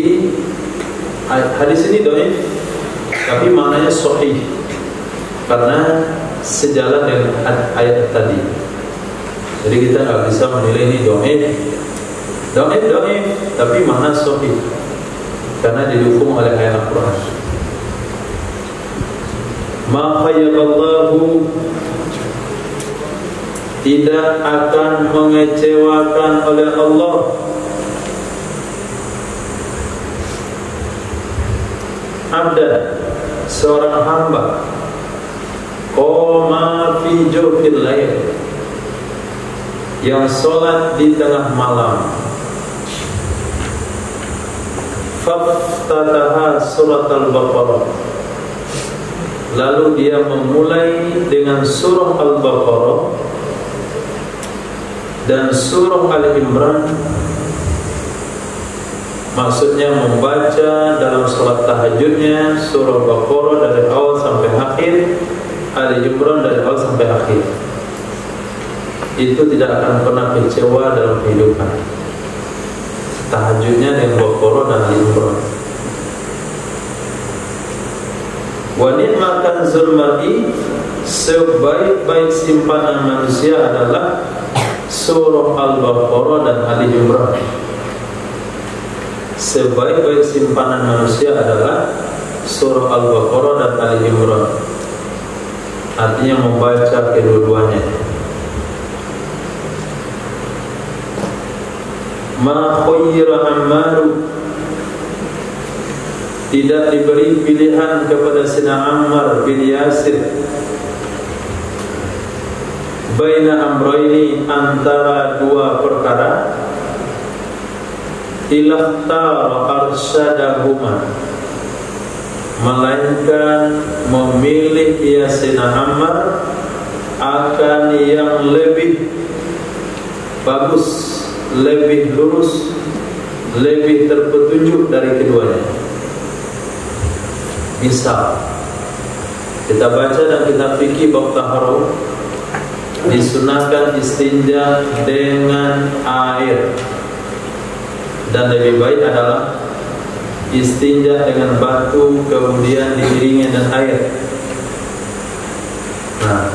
hadis ini dhaif, tapi maknanya sahih karena sejalan dengan ayat tadi. Jadi kita nggak bisa menilai ini dhaif, tapi makna sahih karena didukung oleh ayat Al-Quran. Ma khayyaballahu, tidak akan mengecewakan oleh Allah abda, seorang hamba, qoma fi jawfil lail, yang sholat di tengah malam, faftataha surat al-Baqarah, lalu dia memulai dengan surah Al-Baqarah dan surah Al-Imran. Maksudnya membaca dalam sholat tahajudnya surah Al-Baqarah dari awal sampai akhir, Al-Imran dari awal sampai akhir. Itu tidak akan pernah kecewa dalam kehidupan. Tahajudnya dengan Baqarah dan Al-Imran. Wa ni'ma kanzul mar'i, sebaik-baik simpanan manusia adalah surah Al-Baqarah dan Al-Imran. Sebaik-baik simpanan manusia adalah surah Al-Baqarah dan Al-Imran. Artinya membaca kedua-duanya. Ma khayyira Ammaru, tidak diberi pilihan kepada Sina Ammar bin Yasir baina amrayni, antara dua perkara, ilahtara arsyadahuma, melainkan memilih Sina Ammar akan yang lebih bagus, lebih lurus, lebih terpetunjuk dari keduanya. Misal kita baca dan kita fikih bab taharuf, disunahkan istinja dengan air, dan lebih baik adalah istinja dengan batu kemudian diiringi dengan air. Nah,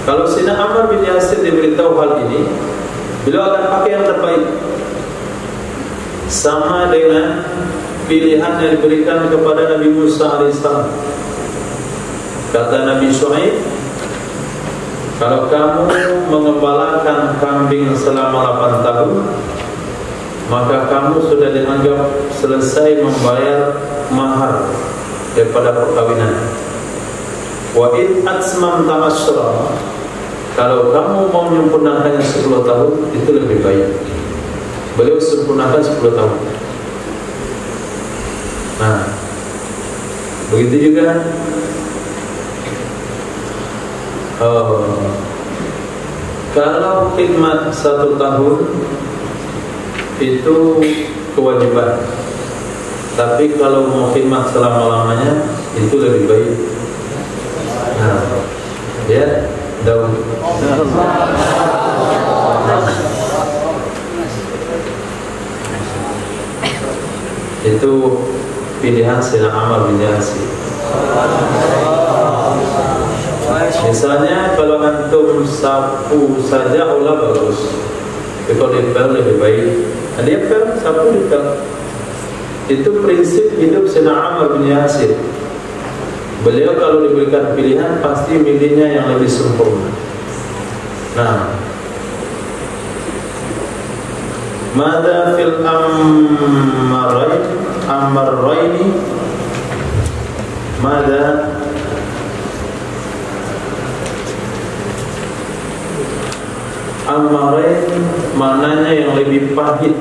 kalau Sina Ammar bin Yasir diberitahu hal ini, beliau akan pakai yang terbaik, sama dengan pilihan yang diberikan kepada Nabi Musa alaihissalam. Kata Nabi Shu'aib, kalau kamu mengembalakan kambing selama 8 tahun, maka kamu sudah dianggap selesai membayar mahar daripada perkawinan. Wa in atmamta asyra, kalau kamu mau menyempurnakannya 10 tahun, itu lebih baik. Beliau sempurnakan 10 tahun. Nah, begitu juga kalau khidmat 1 tahun itu kewajiban, tapi kalau mau khidmat selama-lamanya itu lebih baik. Nah, ya, Daud. Itu pilihan Sina Ammar bin Yasir. Misalnya kalau antum sapu saja Allah bagus, kalau dipel lebih baik. Dia pel, sapu dipel. Itu prinsip hidup Sina Ammar bin Yasir. Beliau kalau diberikan pilihan pasti milihnya yang lebih sempurna. Nah, Mada fil amraini mada amrain maknanya yang lebih pahit.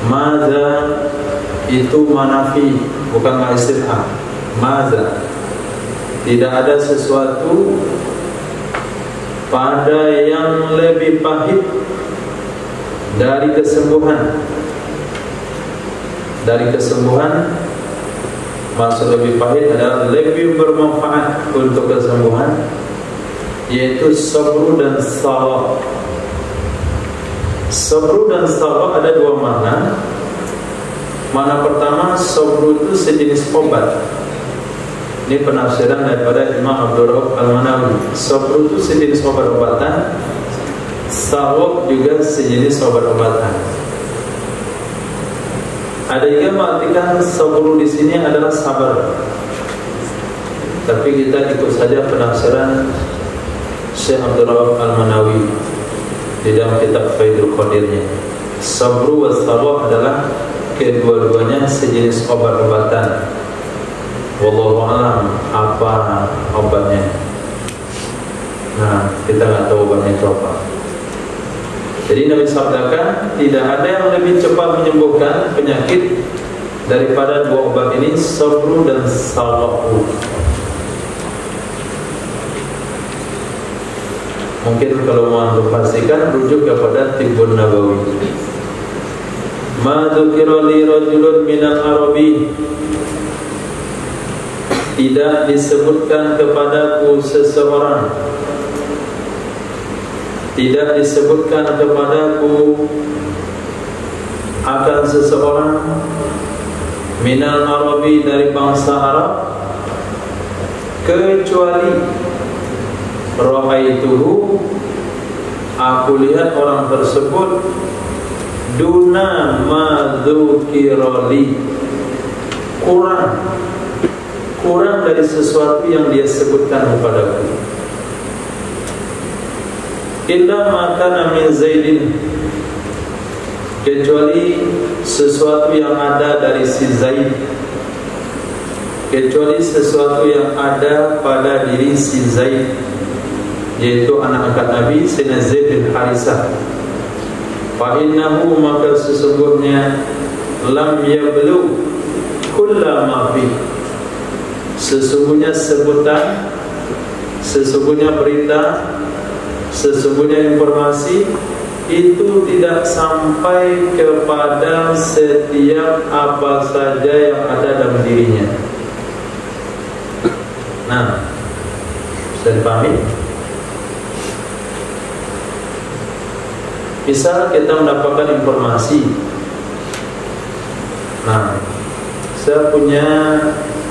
Mada itu manafi, bukan istifham. Mada, tidak ada sesuatu pada yang lebih pahit dari kesembuhan. Dari kesembuhan, maksud lebih pahit adalah lebih bermanfaat untuk kesembuhan, yaitu sabru dan salah. Sabru dan salah ada dua makna. Makna pertama, sabru itu sejenis obat. Ini penafsiran daripada Imam Abdul Rauf Al-Manawi. Sabru itu sejenis obat-obatan, salah juga sejenis obat-obatan. Ada juga mengartikan sabru di sini adalah sabar. Tapi kita ikut saja penafsiran Syekh Abdul Rauf Al-Manawi di dalam kitab Faidul Qadirnya. Sabru wa salah adalah kedua-duanya sejenis obat-obatan. Wallahu a'lam apa obatnya. Nah, kita nggak tahu obatnya itu apa. Jadi Nabi sabdakan tidak ada yang lebih cepat menyembuhkan penyakit daripada dua obat ini, sabru dan salahu. Mungkin kalau mau pastikan rujuk kepada Tibbun Nabawi. Ma dzukira li rajulun minal arabi, tidak disebutkan kepadaku seseorang, tidak disebutkan kepadaku akan seseorang minal arabi, dari bangsa Arab, kecuali ra'aituhu, aku lihat orang tersebut, duna ma dzukira li, kurang dari sesuatu yang dia sebutkan kepadaku. Illa maka min Zaidin, kecuali sesuatu yang ada dari si Zaid, kecuali sesuatu yang ada pada diri si Zaid, yaitu anak angkat Nabi Sayyidina Zaid bin Harisah. Fa innahu, maka sesungguhnya, lam yablu kulla ma fi, sesungguhnya sebutan, sesungguhnya berita, sesungguhnya informasi itu tidak sampai kepada setiap apa saja yang ada dalam dirinya. Nah, bisa dipahami? Misal kita mendapatkan informasi. Nah, saya punya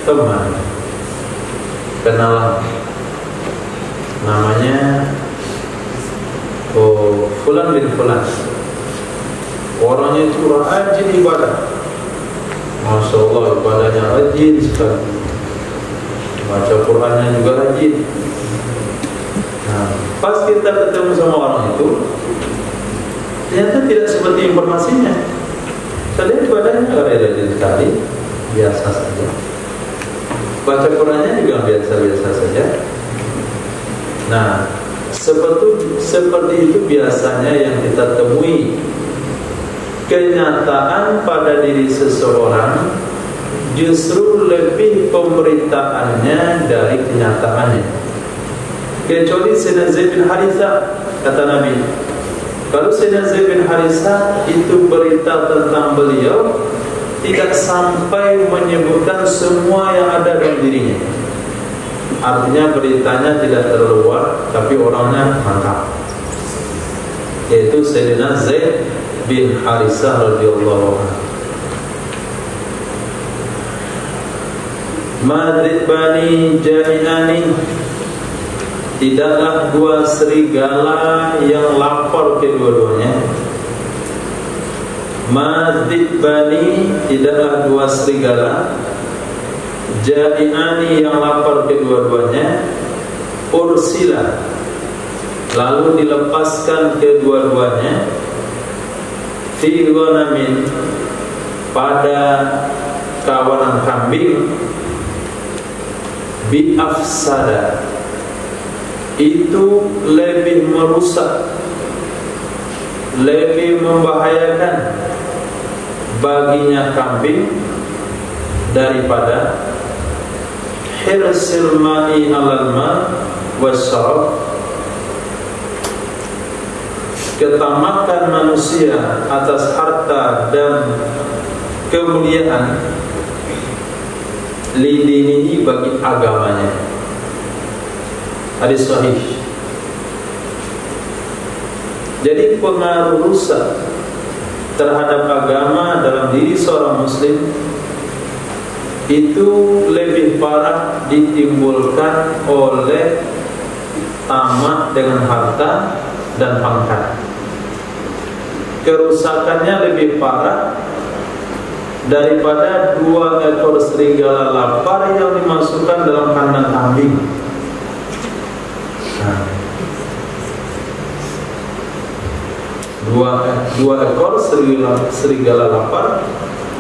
teman, kenalan, namanya Fulan bin Fulan. Orangnya itu rajin ibadah, Masya Allah, ibadahnya rajin sekali, baca Qurannya juga rajin. Nah, pas kita ketemu sama orang itu, ternyata tidak seperti informasinya. Saya ibadahnya rajin sekali, biasa saja. Baca Qurannya juga biasa-biasa saja. Nah, seperti itu biasanya yang kita temui. Kenyataan pada diri seseorang justru lebih pemberitaannya dari kenyataannya. Kecuali Sayyidina Zaid bin Harisah, kata Nabi, kalau Sayyidina Zaid bin Harisah itu berita tentang beliau tidak sampai menyebutkan semua yang ada dalam dirinya. Artinya beritanya tidak terluar, tapi orangnya mantap, yaitu Sayyidina Zaid bin Harisah radhiyallahu anhu. Madribani jami'ani, tidaklah dua serigala yang lapor kedua-duanya. Madribani, tidaklah dua serigala jami'ani yang lapor kedua-duanya. Ursila, lalu dilepaskan kedua-duanya fi ghanamin, pada kawanan kambing, bi afsada, itu lebih merusak, lebih membahayakan baginya kambing daripada hirsil ma'i alal ma' wasyarab, ketamakan manusia atas harta dan kemuliaan, lidinihi, bagi agamanya. Hadis sahih. Jadi pengaruh rusak terhadap agama dalam diri seorang muslim itu lebih parah ditimbulkan oleh tamak dengan harta dan pangkat. Kerusakannya lebih parah daripada 2 ekor serigala lapar yang dimasukkan dalam kandang kambing. Nah, 2 ekor serigala lapar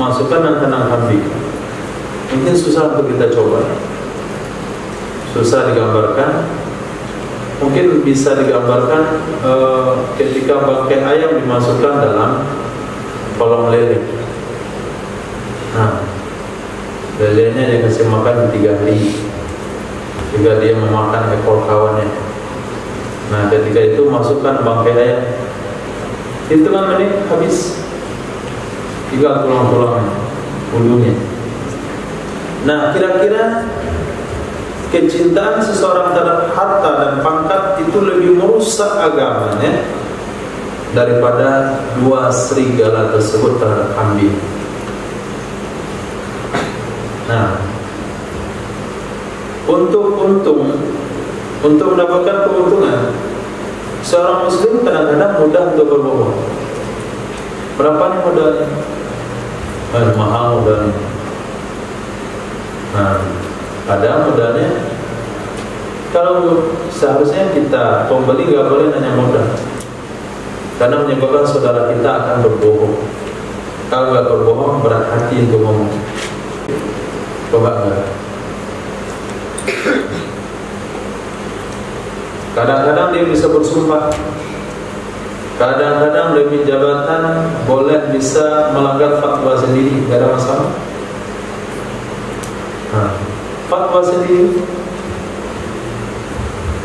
masukkan dalam kandang kambing. Mungkin susah untuk kita coba, susah digambarkan. Mungkin bisa digambarkan ketika bangkai ayam dimasukkan dalam kolong lele. Nah, lelenya dia kasih makan 3 hari jika dia memakan ekor kawannya. Nah, ketika itu masukkan bangkai ayam, hitungan menit habis, tinggal tulang-tulangnya, bulunya. Nah, kira-kira kecintaan seseorang terhadap harta dan pangkat itu lebih merusak agamanya daripada 2 serigala tersebut terhadap kambing. Nah, untuk mendapatkan keuntungan, seorang muslim kadang-kadang mudah untuk berbohong. Berapa nih modalnya? Mahal modalnya. Nah, ada modalnya. Kalau seharusnya kita pembeli nggak boleh nanya modal, karena menyebabkan saudara kita akan berbohong. Kalau nggak berbohong, berat hati untuk ngomong. Coba nggak? Kadang-kadang dia bisa bersumpah, kadang-kadang demi jabatan boleh bisa melanggar fatwa sendiri, nggak ada masalah. Nah, fatwa sendiri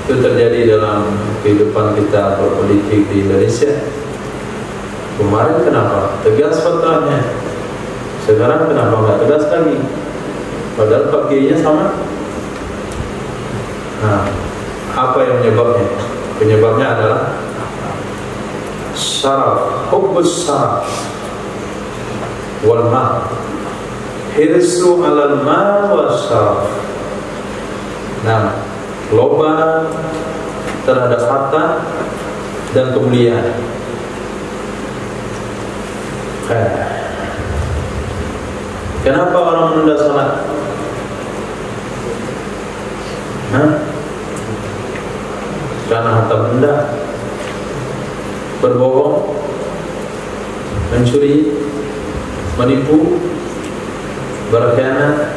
itu terjadi dalam kehidupan kita berpolitik di Indonesia. Kemarin kenapa tegas fatwanya, sekarang kenapa nggak tegas lagi, padahal pakainya sama. Nah, apa yang menyebabnya? Penyebabnya adalah syaraf, hubbus syaraf wal ma', hirsu alal ma' wa syaraf. Nah, loba terhadap harta dan kemuliaan. Kenapa orang menunda salat? Karena harta benda, berbohong, mencuri, menipu, berkhianat,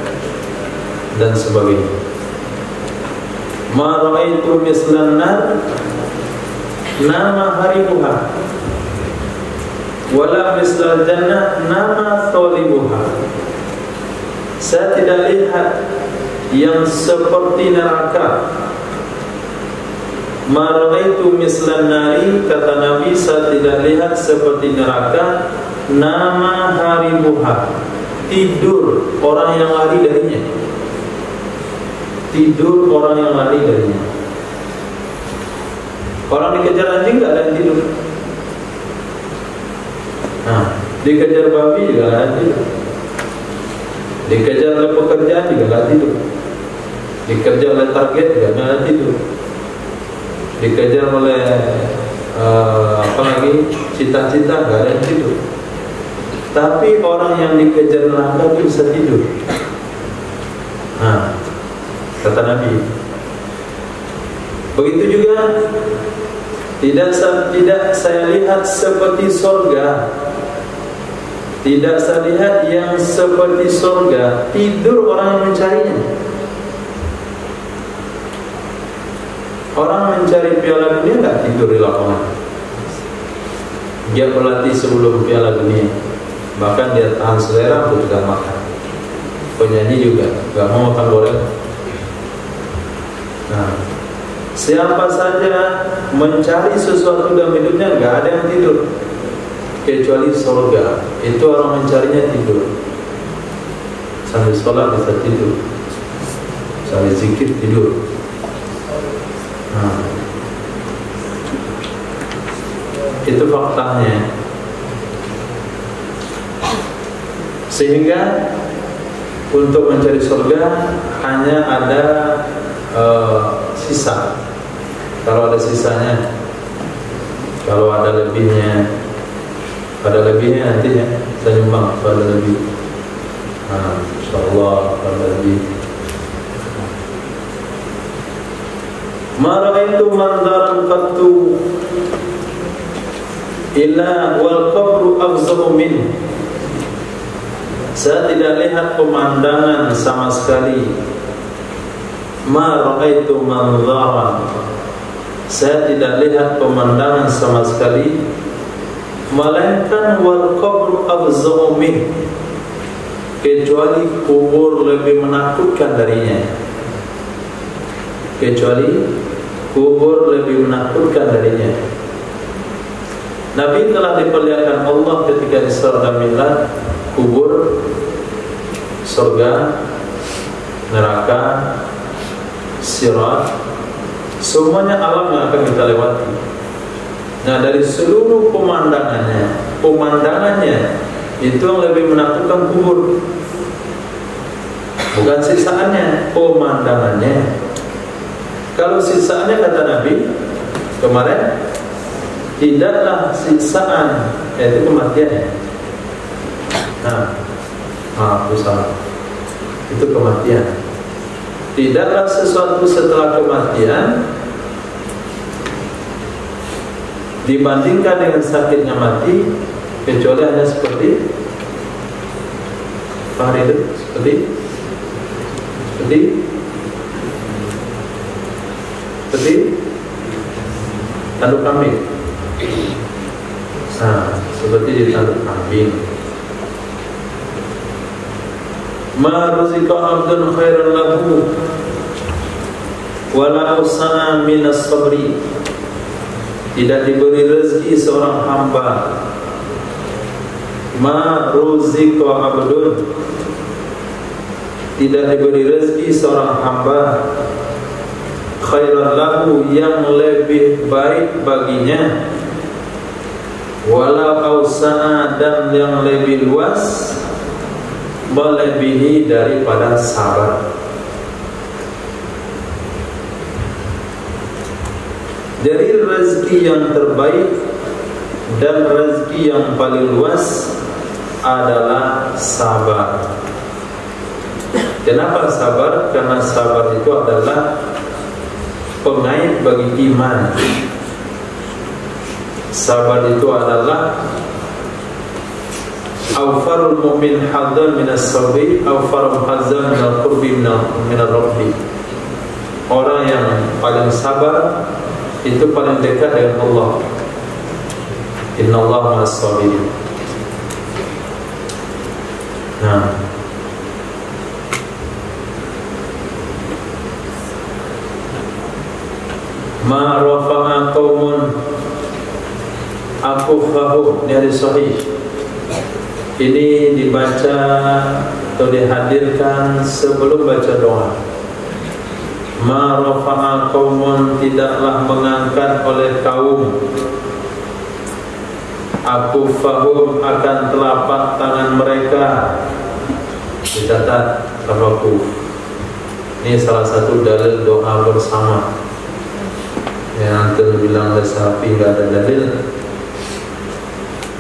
dan sebagainya. Ma ra'aitu mislan nar nama haribuha wala mislal jannah nama thawlibuha. Saya tidak lihat yang seperti neraka. Ma ra'aitu mislan nari, kata Nabi, saya tidak lihat seperti neraka. Nama haribuha, tidur orang yang lari darinya. Tidur orang yang lari darinya. Orang dikejar anjing gak ada yang tidur. Nah, dikejar babi juga gak ada yang tidur. Dikejar oleh pekerjaan juga gak tidur. Dikejar oleh target juga gak ada tidur. Dikejar oleh apalagi cita-cita gak ada yang tidur. Tapi orang yang dikejar neraka itu bisa tidur. Nah, kata Nabi. Begitu juga Tidak saya lihat seperti surga. Tidak saya lihat yang seperti surga. Tidur orang yang mencarinya. Orang mencari piala dunia enggak tidur di lapangan. Dia berlatih sebelum piala dunia. Bahkan dia tahan selera untuk tidak makan. Penyanyi juga enggak mau makan goreng. Nah, siapa saja mencari sesuatu dalam hidupnya, enggak ada yang tidur kecuali surga. Itu orang mencarinya tidur. Sambil sholat bisa tidur, sambil zikir tidur. Nah, itu faktanya. Sehingga untuk mencari surga hanya ada sisa. Kalau ada sisanya, kalau ada lebihnya nanti ya saya nyumbang kalau ada lebih. Nah, insyaallah kalau ada lebih. Ma ra'aitu manzaran qattu illa wal qabru afzamu min. Saya tidak lihat pemandangan sama sekali. Ma ra'aitu manzaran, saya tidak lihat pemandangan sama sekali, melainkan wal qabru afzamu min, kecuali kubur lebih menakutkan darinya. Kecuali kubur lebih menakutkan darinya. Nabi telah diperlihatkan Allah ketika Isra dan Mi'raj kubur, surga, neraka, sirat, semuanya alam yang akan kita lewati. Nah, dari seluruh pemandangannya itu yang lebih menakutkan kubur, bukan sisaannya, pemandangannya. Kalau sisaannya kata Nabi kemarin, tidaklah siksaan, yaitu kematian. Aku salah. Itu kematian. Tidaklah sesuatu setelah kematian dibandingkan dengan sakitnya mati, kecuali hanya seperti apa itu? Seperti tanduk kambing. Nah, seperti di tanduk kambing. Ma ruzika abdun khairan lahu wala usana minas sabri. Tidak diberi rezeki seorang hamba. Ma ruzika abdun, tidak diberi rezeki seorang hamba, khairan lahu, yang lebih baik baginya, wala ausana, dan yang lebih luas, melebihi daripada sabar. Dari rezeki yang terbaik dan rezeki yang paling luas adalah sabar. Kenapa sabar? Karena sabar itu adalah pengait bagi iman. Sabar itu adalah awfarul mu'min hadzan minas sabri, awfarul hadzan minal qurbi minal rabbi. Orang yang paling sabar itu paling dekat dengan Allah. Innallaha ma'as sabirin. Nah, ma rafa'a qaumun akufahu, ini hadis sahih. Ini dibaca atau dihadirkan sebelum baca doa. Ma rafa'a qaumun, tidaklah mengangkat oleh kaum, akufahum, akan telapak tangan mereka. Dicatat tafakuf. Ini salah satu dalil doa bersama. Yang nanti bilang ada sapi, gak ada dalil.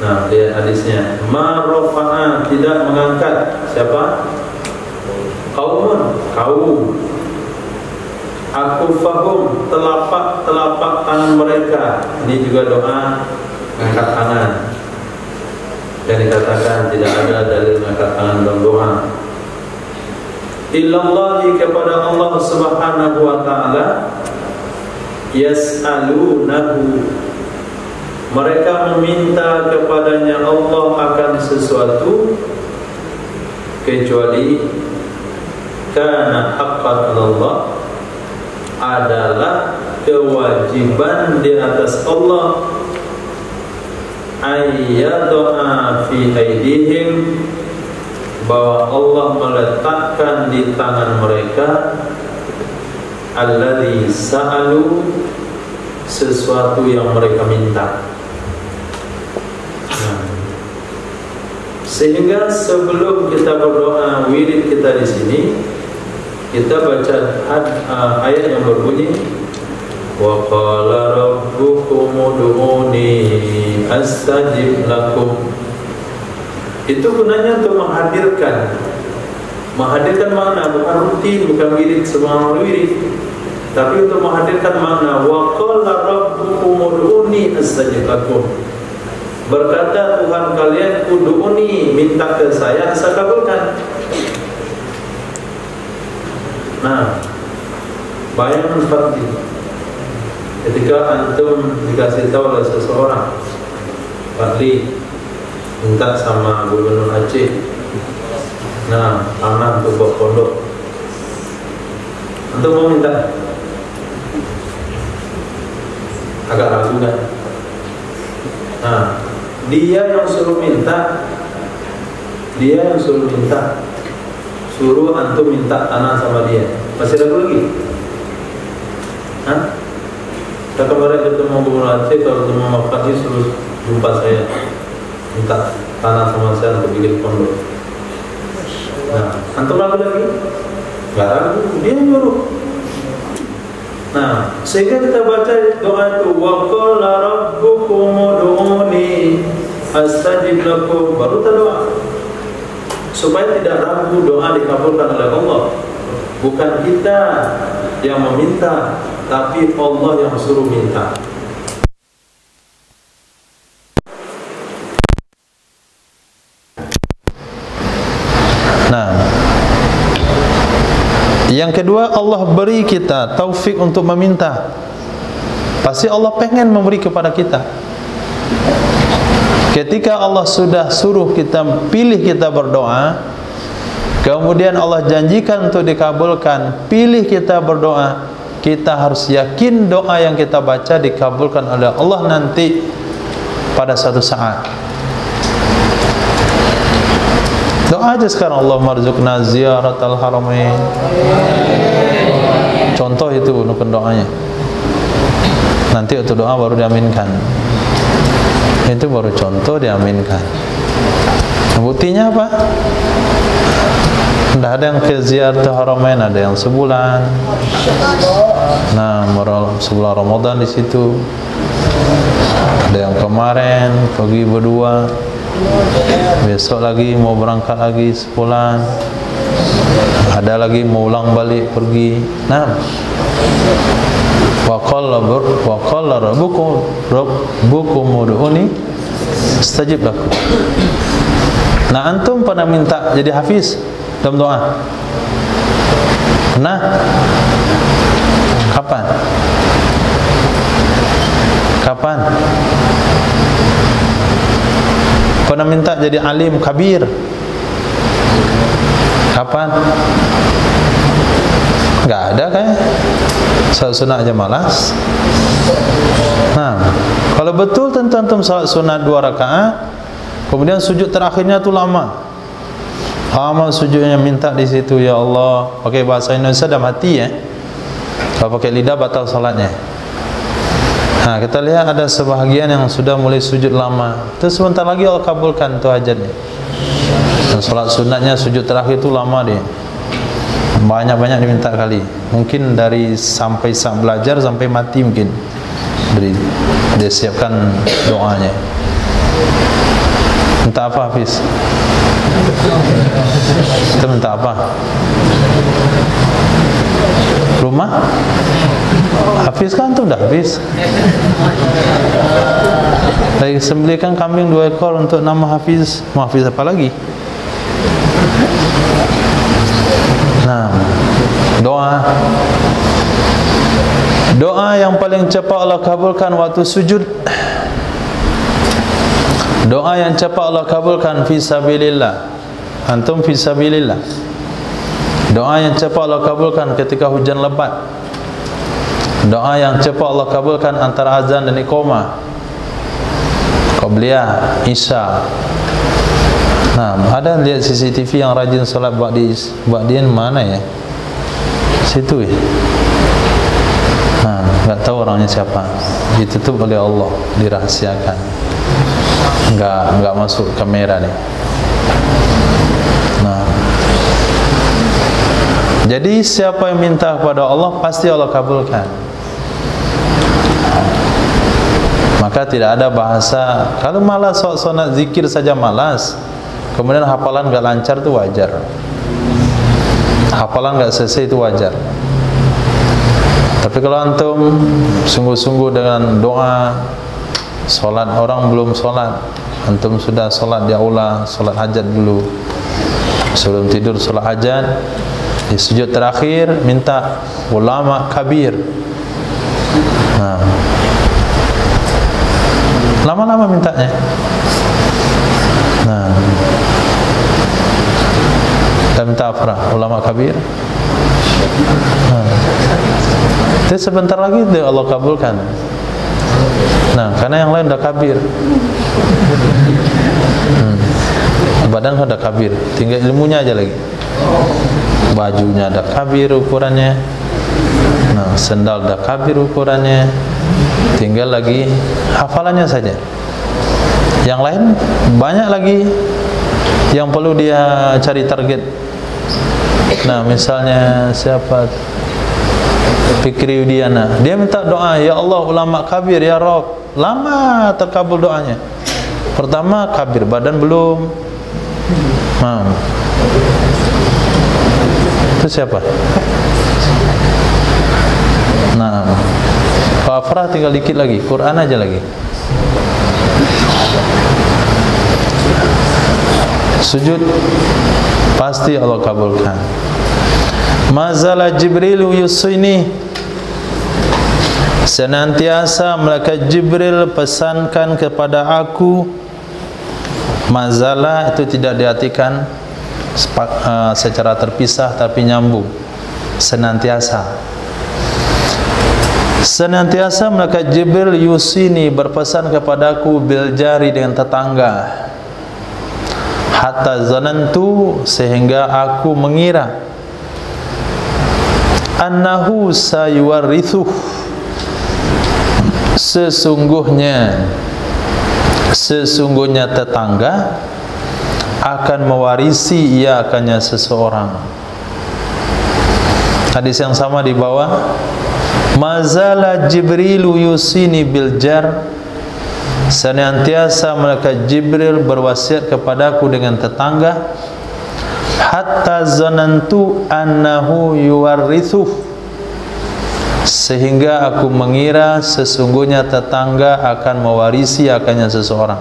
Nah, lihat hadisnya. Ma rafa'a, tidak mengangkat. Siapa? Kaumun, kaum. akufahum, telapak tangan mereka. Ini juga doa angkat tangan. Dan dikatakan tidak ada dalil angkat tangan dalam doa. Illallahi, kepada Allah Subhanahu wa ta'ala, yas'alunahu, mereka meminta kepadanya Allah akan sesuatu kecuali kana haqqan Allah, adalah kewajiban di atas Allah, ayyadha fi aidihim, bahwa Allah meletakkan di tangan mereka alladzi sa'alu, sesuatu yang mereka minta. Sehingga sebelum kita berdoa wirid kita di sini, kita baca ayat yang berbunyi wa qala rabbukum ud'uni astajib lakum. Itu gunanya untuk menghadirkan makna, bukan rutin, bukan wirid semua wirid, tapi untuk menghadirkan makna wa qala rabbukum ud'uni astajib lakum. Berkata Tuhan kalian, ud'uni, minta ke saya kabulkan. Nah, bayangkan seperti ketika antum dikasih tahu oleh seseorang, Pak Li minta sama Gubernur Aceh, nah, tanah untuk buat pondok, antum mau minta? Agak ragu kan? Nah, dia yang suruh minta, suruh antum minta tanah sama dia, masih ragu lagi? Hah? Kita kemarin ketemu Gubernur Aceh, kalau ketemu Mafati suruh jumpa saya, minta tanah sama saya untuk bikin pondok. Nah, antum ragu lagi? Gak ragu, dia nyuruh. Nah, sehingga kita baca doa itu wa qala rabbukum ud'uni astajib lakum, baru kita doa, supaya tidak ragu doa dikabulkan oleh Allah. Bukan kita yang meminta, tapi Allah yang suruh minta. Nah, yang kedua, Allah beri kita taufik untuk meminta. Pasti Allah pengen memberi kepada kita. Ketika Allah sudah suruh kita, pilih kita berdoa, kemudian Allah janjikan untuk dikabulkan, pilih kita berdoa, kita harus yakin doa yang kita baca dikabulkan oleh Allah nanti pada suatu saat. Doa aja sekarang, Allahumma rzuqna ziyaratal haramain. Contoh itu bukan doanya. Nanti waktu doa baru diaminkan. Itu baru contoh diaminkan. Buktinya apa? Tidak ada yang ke ziyaratul haramain, ada yang sebulan. Nah, sebulan Ramadan di situ. Ada yang kemarin pergi berdua. Besok lagi mau berangkat lagi sebulan. Ada lagi mau ulang balik pergi. Nah, wa qala rabbukum ud'uni astajib lakum. Nah, antum pernah minta jadi hafiz dalam doa? Pernah? Kapan? Pernah minta jadi alim kabir? Kapan? Enggak ada kayak. Salat sunat aja malas. Nah, kalau betul tentu antum salat sunat 2 rakaat, kemudian sujud terakhirnya tuh lama sujudnya, minta di situ, ya Allah, pakai bahasa Indonesia dalam hati ya. Kalau pakai lidah batal salatnya. Nah, kita lihat ada sebahagian yang sudah mulai sujud lama. Terus sebentar lagi Allah kabulkan tuh hajatnya. Dan salat sunatnya sujud terakhir itu lama dia. Banyak-banyak diminta kali. Mungkin dari sampai belajar sampai mati mungkin. Dia siapkan doanya. Minta apa, Hafiz? Kita minta apa? rumah. Hafiz kan tuh udah habis. Lagi sembelihkan kambing 2 ekor untuk nama Hafiz. Mau Hafiz apa lagi? Nah, doa yang paling cepat Allah kabulkan waktu sujud. Doa yang cepat Allah kabulkan fi sabilillah. Antum fi sabilillah. Doa yang cepat Allah kabulkan ketika hujan lebat. Doa yang cepat Allah kabulkan antara azan dan iqamah, qabliyah, isya. Nah, ada lihat CCTV yang rajin salat ba'diyah mana ya? Situ ya. Nah, enggak tahu orangnya siapa. Ditutup oleh Allah, dirahasiakan. Enggak masuk kamera nih. Nah, jadi siapa yang minta kepada Allah pasti Allah kabulkan. Maka tidak ada bahasa kalau malas soal zikir saja malas, kemudian hafalan enggak lancar itu wajar. Hafalan enggak selesai itu wajar. Tapi kalau antum sungguh-sungguh dengan doa, solat orang belum solat, antum sudah solat di aula, solat hajat dulu, sebelum tidur solat hajat, di sujud terakhir minta ulama kabir. Nah, lama-lama mintanya. Nah, kita minta apa? Ulama kabir. Nah, itu sebentar lagi itu Allah kabulkan. Nah, karena yang lain udah kabir. Badan udah kabir, tinggal ilmunya aja lagi. Bajunya ada kabir ukurannya. Nah, sendal ada kabir ukurannya. Tinggal lagi hafalannya saja. Yang lain banyak lagi yang perlu dia cari target. Nah, misalnya siapa? Fikri Yudiana, dia minta doa, ya Allah ulama kabir ya Rabb. Lama terkabul doanya. Pertama kabir, badan belum. Itu siapa? Nah, Pak Afrah tinggal dikit lagi, Quran aja lagi. Sujud pasti Allah kabulkan. Mazala Jibril yusini, senantiasa malaikat Jibril pesankan kepada aku. Mazala itu tidak diartikan secara terpisah tapi nyambung. Senantiasa malaikat Jibril yusini berpesan kepadaku bil jari dengan tetangga. Hatta zanantu sehingga aku mengira annahu sayuwarithu, sesungguhnya tetangga akan mewarisi ia akannya seseorang. Hadis yang sama di bawah, mazala Jibrilu yusini bil jar, senantiasa malaikat Jibril berwasiat kepadaku dengan tetangga. Hatta zanantu annahu yuwarithu, sehingga aku mengira sesungguhnya tetangga akan mewarisi akannya seseorang.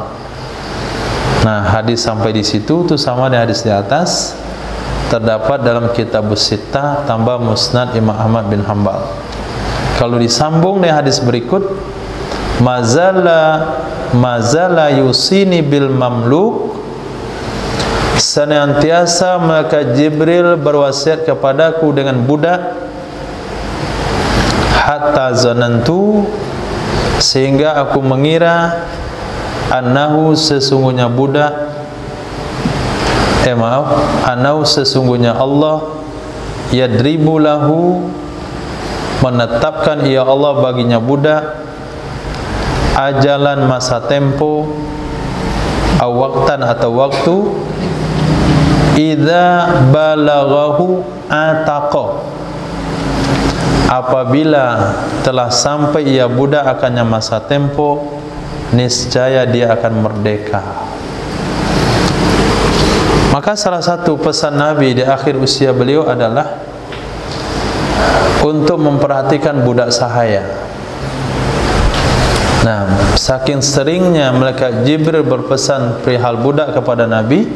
Nah, hadis sampai di situ itu sama dengan hadis di atas, terdapat dalam Kitabus Sittah tambah Musnad Imam Ahmad bin Hanbal. Kalau disambung dengan hadis berikut, mazala yusini bil mamluk, senantiasa malaikat Jibril berwasiat kepadaku dengan budak. Hatta zanantu, sehingga aku mengira annahu sesungguhnya budak, annahu sesungguhnya Allah yadribu lahu, menetapkan ia Allah baginya budak, ajalan masa tempo, awaktan atau waktu, idza balaghahu ataqa, apabila telah sampai ia budak akannya masa tempo, niscaya dia akan merdeka. Maka salah satu pesan Nabi di akhir usia beliau adalah untuk memperhatikan budak sahaya. Nah, saking seringnya malaikat Jibril berpesan perihal budak kepada Nabi,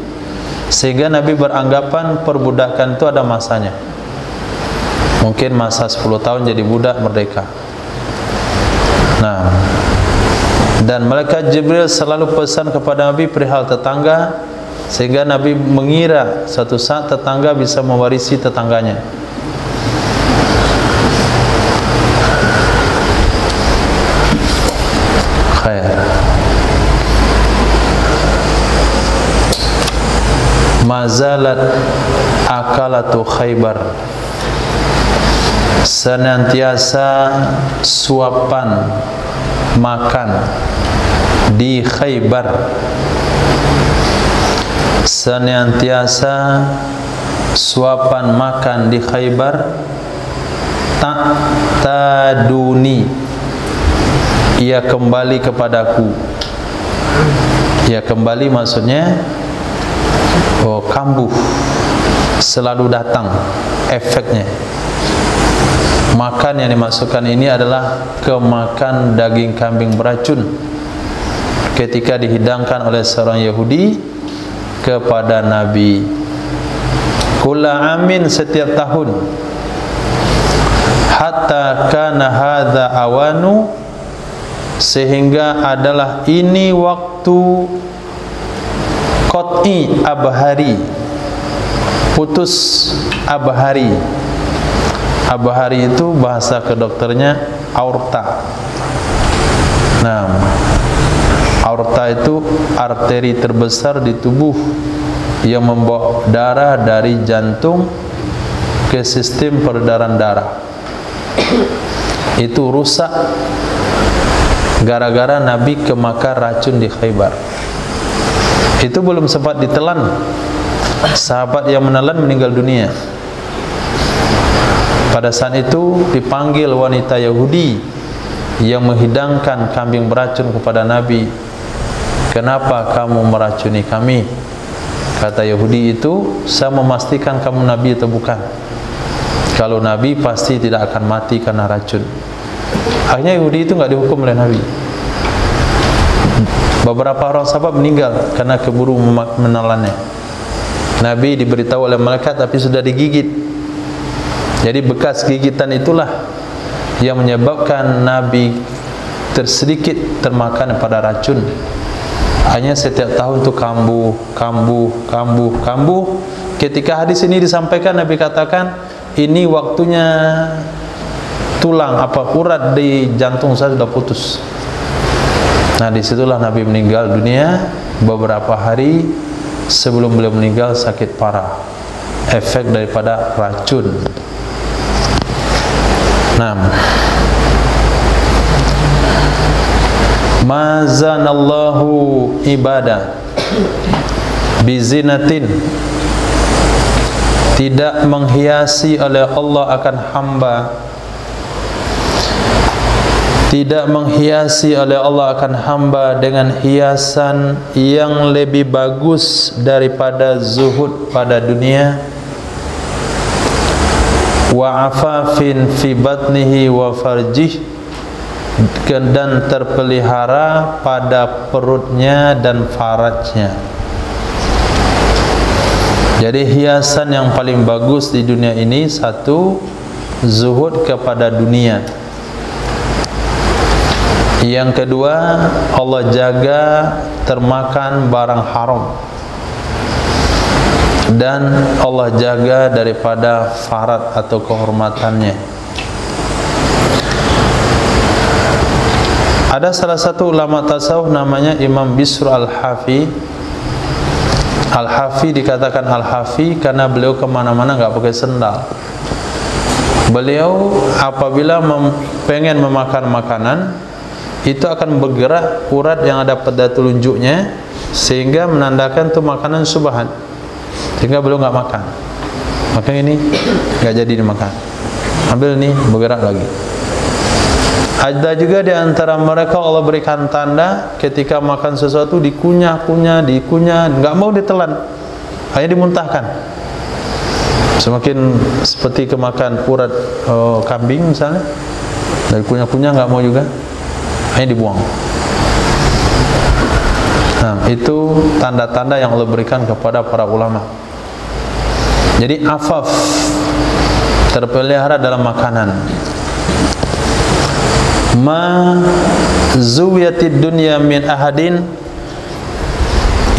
sehingga Nabi beranggapan perbudakan itu ada masanya. Mungkin masa 10 tahun jadi budak merdeka. Nah, dan malaikat Jibril selalu pesan kepada Nabi perihal tetangga, sehingga Nabi mengira suatu saat tetangga bisa mewarisi tetangganya. Khair. Mazalat akalatu Khaybar, senantiasa suapan makan di Khaybar, senantiasa suapan makan di Khaybar, tak taduni, ia kembali kepadaku. Ia kembali maksudnya kambuh, selalu datang efeknya. Makan yang dimaksudkan ini adalah kemakan daging kambing beracun ketika dihidangkan oleh seorang Yahudi kepada Nabi. Kula amin, setiap tahun, hatta kana hadza awanu, sehingga adalah ini waktu qat'i abhari, putus abhari. Abhari itu bahasa kedokternya aorta. Nah, aorta itu arteri terbesar di tubuh yang membawa darah dari jantung ke sistem peredaran darah. Itu rusak gara-gara Nabi kemakan racun di Khaybar. Itu belum sempat ditelan, sahabat yang menelan meninggal dunia. Pada saat itu dipanggil wanita Yahudi yang menghidangkan kambing beracun kepada Nabi. Kenapa kamu meracuni kami? Kata Yahudi itu, saya memastikan kamu Nabi atau bukan. Kalau Nabi pasti tidak akan mati karena racun. Akhirnya Yahudi itu enggak dihukum oleh Nabi. Beberapa orang sahabat meninggal karena keburu menelannya. Nabi diberitahu oleh malaikat tapi sudah digigit. Jadi bekas gigitan itulah yang menyebabkan Nabi tersedikit termakan pada racun. Hanya setiap tahun itu kambuh. Ketika hadis ini disampaikan, Nabi katakan, ini waktunya tulang urat di jantung saya sudah putus. Nah, disitulah Nabi meninggal dunia. Beberapa hari sebelum beliau meninggal sakit parah, efek daripada racun. Nah, mazanallahu ibadah bizinatin, tidak menghiasi oleh Allah akan hamba, tidak menghiasi oleh Allah akan hamba dengan hiasan yang lebih bagus daripada zuhud pada dunia, wa afafin fi batnihi wa farjih, dan terpelihara pada perutnya dan farajnya. Jadi hiasan yang paling bagus di dunia ini, satu, zuhud kepada dunia. Yang kedua, Allah jaga termakan barang haram, dan Allah jaga daripada farad atau kehormatannya. Ada salah satu ulama tasawuf namanya Imam Bishr Al-Hafi. Al-Hafi dikatakan Al-Hafi karena beliau kemana-mana nggak pakai sendal. Beliau apabila pengen memakan makanan, itu akan bergerak urat yang ada pada telunjuknya, sehingga menandakan itu makanan subhan. Sehingga beliau nggak makan. Makan ini nggak jadi dimakan. Ambil nih, bergerak lagi. Ada juga di antara mereka Allah berikan tanda ketika makan sesuatu dikunyah, nggak mau ditelan, hanya dimuntahkan. Semakin seperti kemakan urat kambing misalnya, dari kunyah-kunyah nggak mau juga, hanya dibuang. Nah, itu tanda-tanda yang Allah berikan kepada para ulama. Jadi afaf, terpelihara dalam makanan. Ma zuwiyatid dunya min ahadin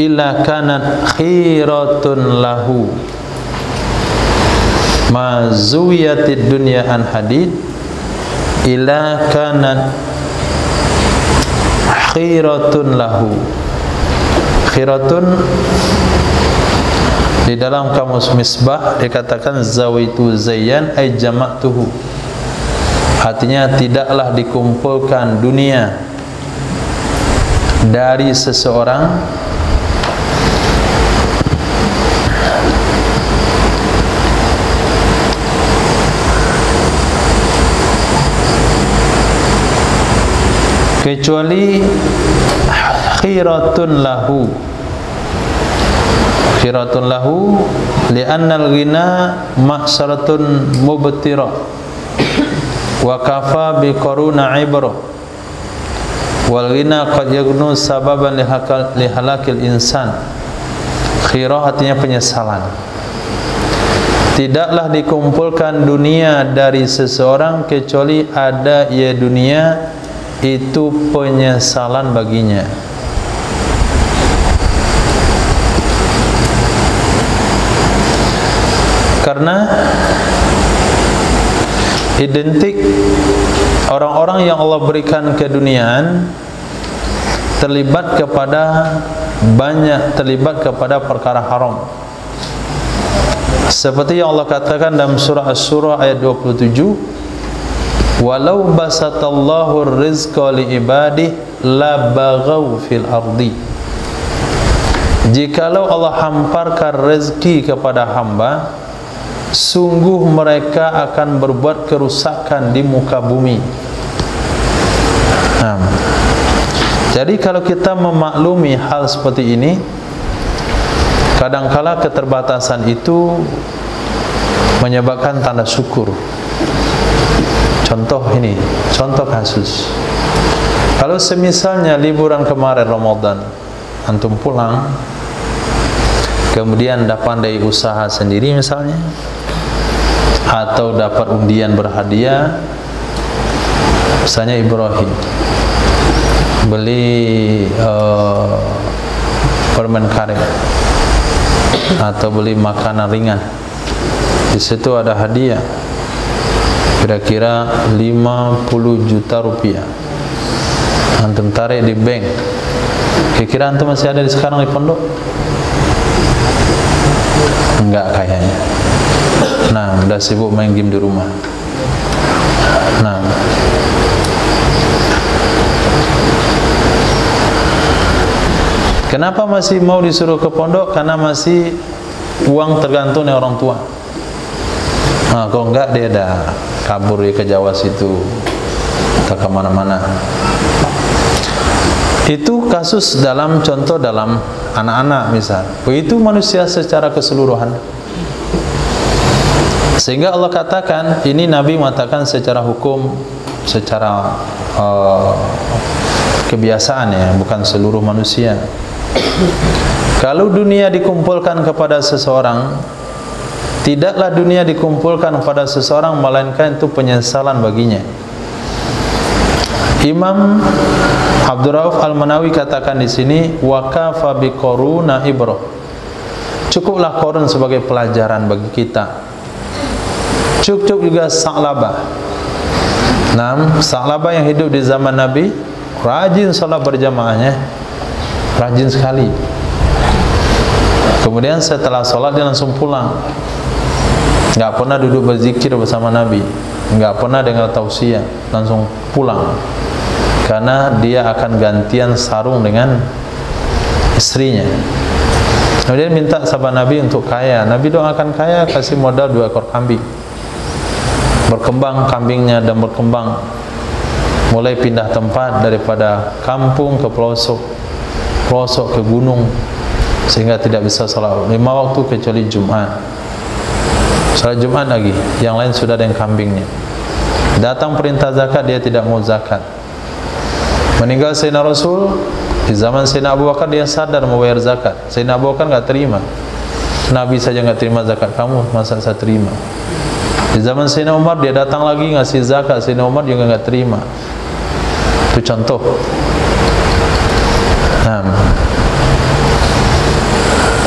illa kanat khiratun lahu. Ma zuwiyatid dunya an hadid illa kanat khiratun lahu. Khiratun di dalam kamus Misbah dikatakan zawaitu zayyan ay jama'tuhu. Artinya tidaklah dikumpulkan dunia dari seseorang kecuali khiratun lahu. Khiratun lahu li'annal ghina ma'saratun mubtira wa kafa bi qaruna ibra wal ghina qad yaghnu sababan li halakil insan. Khirah artinya penyesalan. Tidaklah dikumpulkan dunia dari seseorang kecuali ada ia dunia itu penyesalan baginya. Karena identik orang-orang yang Allah berikan keduniaan terlibat kepada perkara haram. Seperti yang Allah katakan dalam surah Asy-Syura ayat 27, walau basatallahu rizqa li ibadihi la baghaw fil ardi. Jikalau Allah hamparkan rezeki kepada hamba, sungguh mereka akan berbuat kerusakan di muka bumi. Nah, jadi kalau kita memaklumi hal seperti ini, kadangkala keterbatasan itu menyebabkan tanda syukur. Contoh ini, contoh kasus. Kalau semisalnya liburan kemarin Ramadan, antum pulang, kemudian dapat dari usaha sendiri misalnya, atau dapat undian berhadiah, misalnya Ibrahim beli permen karet atau beli makanan ringan, di situ ada hadiah kira-kira 50 juta rupiah, antum tarik di bank, kira-kira antum masih ada di sekarang di pondok? Enggak kayaknya. Nah, udah sibuk main game di rumah. Nah, kenapa masih mau disuruh ke pondok? Karena masih uang tergantung dari orang tua. Nah, kalau enggak dia dah kabur ke Jawa situ atau kemana-mana. Itu kasus dalam contoh dalam anak-anak misal. Begitu manusia secara keseluruhan. Sehingga Allah katakan, ini Nabi mengatakan secara hukum, secara kebiasaan ya, bukan seluruh manusia. Kalau dunia dikumpulkan kepada seseorang, tidaklah dunia dikumpulkan kepada seseorang melainkan itu penyesalan baginya. Imam Abdurrauf Al-Manawi katakan di sini, wa kafa bi qaruna ibrah. Cukuplah Qarun sebagai pelajaran bagi kita. Cukup juga Sa'labah. Nah, Sa'labah yang hidup di zaman Nabi, rajin salat berjamaahnya, rajin sekali. Kemudian setelah salat dia langsung pulang. Enggak pernah duduk berzikir bersama Nabi, enggak pernah dengar tausiah, langsung pulang. Karena dia akan gantian sarung dengan istrinya. Kemudian minta sahabat Nabi untuk kaya. Nabi doakan kaya, kasih modal 2 ekor kambing. Berkembang kambingnya dan berkembang, mulai pindah tempat daripada kampung ke pelosok, pelosok ke gunung, sehingga tidak bisa salat 5 waktu kecuali Jumat. Salat Jumat lagi, yang lain sudah ada yang kambingnya. Datang perintah zakat, dia tidak mau zakat. Meninggal Sayyidina Rasul, di zaman Sayyidina Abu Bakar dia sadar mau bayar zakat. Sayyidina Abu Bakar enggak terima. Nabi saja enggak terima zakat, kamu masa saya terima? Di zaman Sayyidina Umar dia datang lagi ngasih zakat, Sayyidina Umar juga enggak terima. Itu contoh.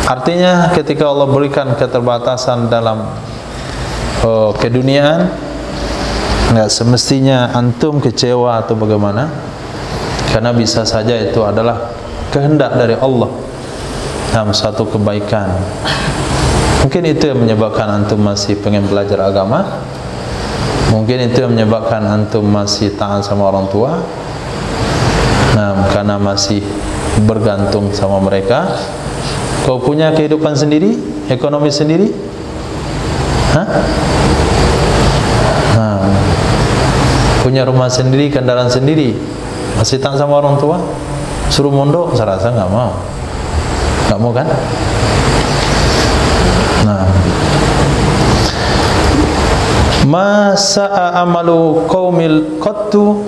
Artinya ketika Allah berikan keterbatasan dalam keduniaan, enggak semestinya antum kecewa atau bagaimana, karena bisa saja itu adalah kehendak dari Allah dalam satu kebaikan. Mungkin itu yang menyebabkan antum masih pengen belajar agama, mungkin itu yang menyebabkan antum masih taat sama orang tua, karena masih bergantung sama mereka. Kau punya kehidupan sendiri, ekonomi sendiri, punya rumah sendiri, kendaraan sendiri, masih taat sama orang tua, suruh mondok, saya rasa nggak mau kan? Masa amalu qaumil qattu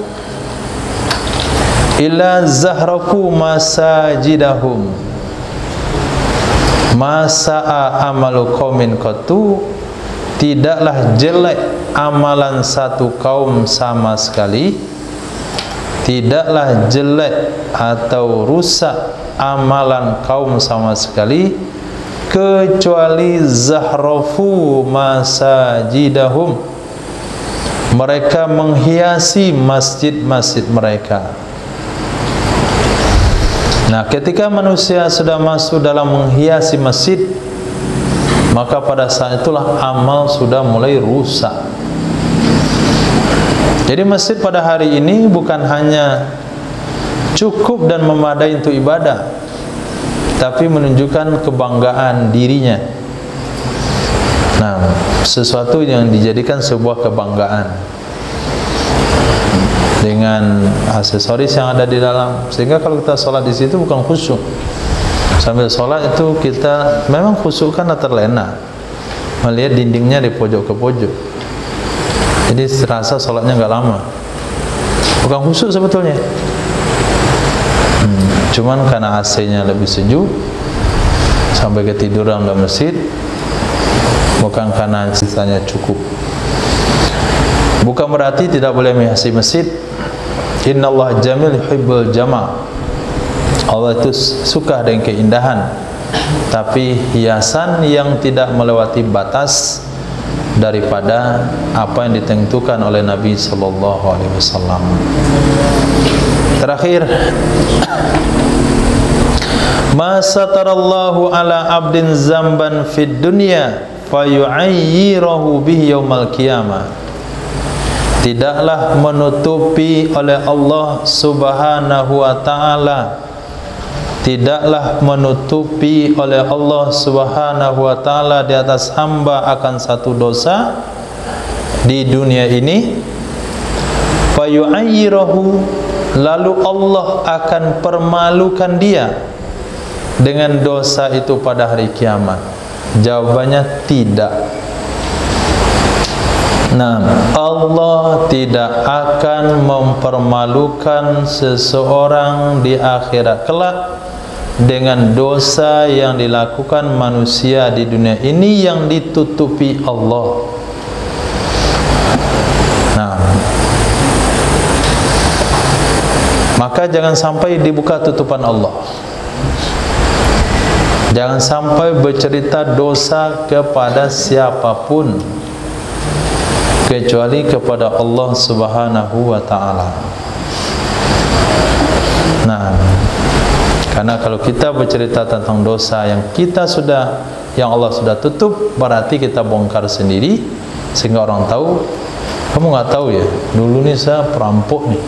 illa zahraku masajidahum. Masa amalu qaumin qattu, tidaklah jelek amalan satu kaum sama sekali, tidaklah jelek atau rusak amalan kaum sama sekali, kecuali zahrafu masajidahum, mereka menghiasi masjid-masjid mereka. Nah, ketika manusia sudah masuk dalam menghiasi masjid, maka pada saat itulah amal sudah mulai rusak. Jadi masjid pada hari ini bukan hanya cukup dan memadai untuk ibadah, tapi menunjukkan kebanggaan dirinya. Nah, sesuatu yang dijadikan sebuah kebanggaan dengan aksesoris yang ada di dalam, sehingga kalau kita sholat di situ bukan khusyuk. Sambil sholat itu kita memang khusyuk karena terlena melihat dindingnya di pojok ke pojok, jadi serasa sholatnya nggak lama, bukan khusyuk sebetulnya. Cuman karena AC-nya lebih sejuk sampai ketiduran dalam masjid, bukan karena sisanya cukup. Bukan berarti tidak boleh menghiasi masjid. Innallaha jamil yuhibbul jamal. Allah itu suka dengan keindahan, tapi hiasan yang tidak melewati batas daripada apa yang ditentukan oleh Nabi sallallahu alaihi wasallam. Terakhir, ma satarallahu ala abdin zamban fid dunya fayu'ayyirahu bihi yaumal qiyamah. Tidaklah menutupi oleh Allah subhanahu wa ta'ala, tidaklah menutupi oleh Allah subhanahu wa ta'ala di atas hamba akan satu dosa di dunia ini, fayu'ayyirahu, lalu Allah akan permalukan dia dengan dosa itu pada hari kiamat. Jawabannya tidak. Nah, Allah tidak akan mempermalukan seseorang di akhirat kelak dengan dosa yang dilakukan manusia di dunia ini yang ditutupi Allah. Nah, maka jangan sampai dibuka tutupan Allah. Jangan sampai bercerita dosa kepada siapapun kecuali kepada Allah subhanahu wa ta'ala. Nah, karena kalau kita bercerita tentang dosa yang Allah sudah tutup, berarti kita bongkar sendiri, sehingga orang tahu, kamu nggak tahu ya, dulu nih saya perampok nih.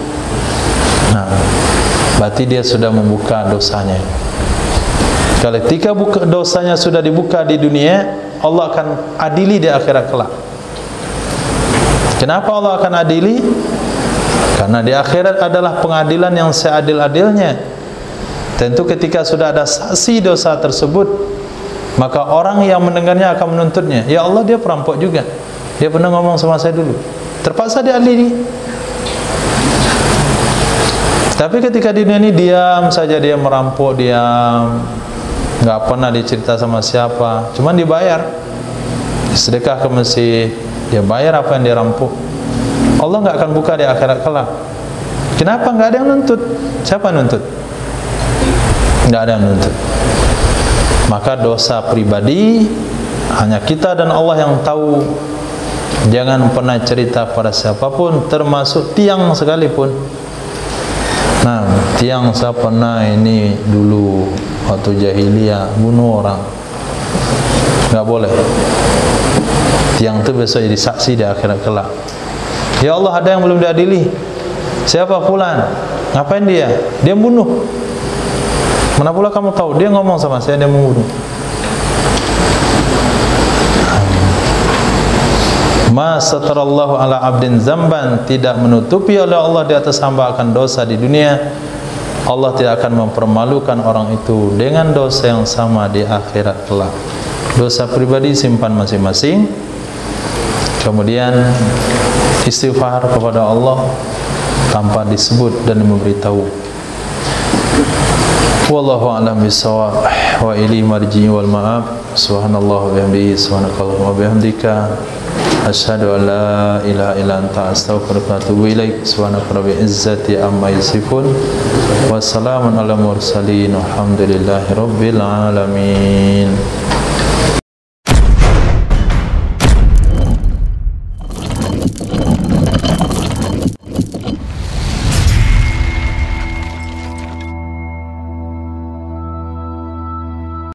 Nah, berarti dia sudah membuka dosanya. Kalau ketika dosanya sudah dibuka di dunia, Allah akan adili di akhirat kelak. Kenapa Allah akan adili? Karena di akhirat adalah pengadilan yang seadil-adilnya. Tentu ketika sudah ada saksi dosa tersebut, maka orang yang mendengarnya akan menuntutnya. Ya Allah, dia perampok juga, dia pernah ngomong sama saya dulu. Terpaksa dia adili. Tapi ketika di dunia ini diam saja, dia merampok, diam, nggak pernah dicerita sama siapa, cuman dibayar, sedekah ke masjid, dia bayar apa yang dia rampok. Allah nggak akan buka di akhirat kelak. Kenapa? Nggak ada yang nuntut. Siapa nuntut? Nggak ada yang nuntut. Maka dosa pribadi hanya kita dan Allah yang tahu. Jangan pernah cerita pada siapapun, termasuk tiang sekalipun. Nah, tiang saya pernah ini dulu waktu jahiliyah bunuh orang, nggak boleh. Tiang itu besok jadi saksi di akhirat kelak. Ya Allah, ada yang belum diadili. Siapa? Fulan. Ngapain dia? Dia bunuh. Mana pula kamu tahu? Dia ngomong sama saya, dia membunuh. Ma satarallahu ala abdin zamban, tidak menutupi oleh Allah di atas hamba akan dosa di dunia, Allah tidak akan mempermalukan orang itu dengan dosa yang sama di akhirat kelak. Dosa pribadi simpan masing-masing, kemudian istighfar kepada Allah tanpa disebut dan memberitahu. Wallahu a'lam bissawab wa ilaihi marji'i wal ma'ab. Subhanallah wa bihamdihi, subhanakallahumma wa bihamdika, asyhadu an la ilaha illa anta, astaghfiruka wa atubu ilaik. Subhanaka rabbil izzati amma yasifun, wassalamun ala mursalin, walhamdulillahi rabbil alamin.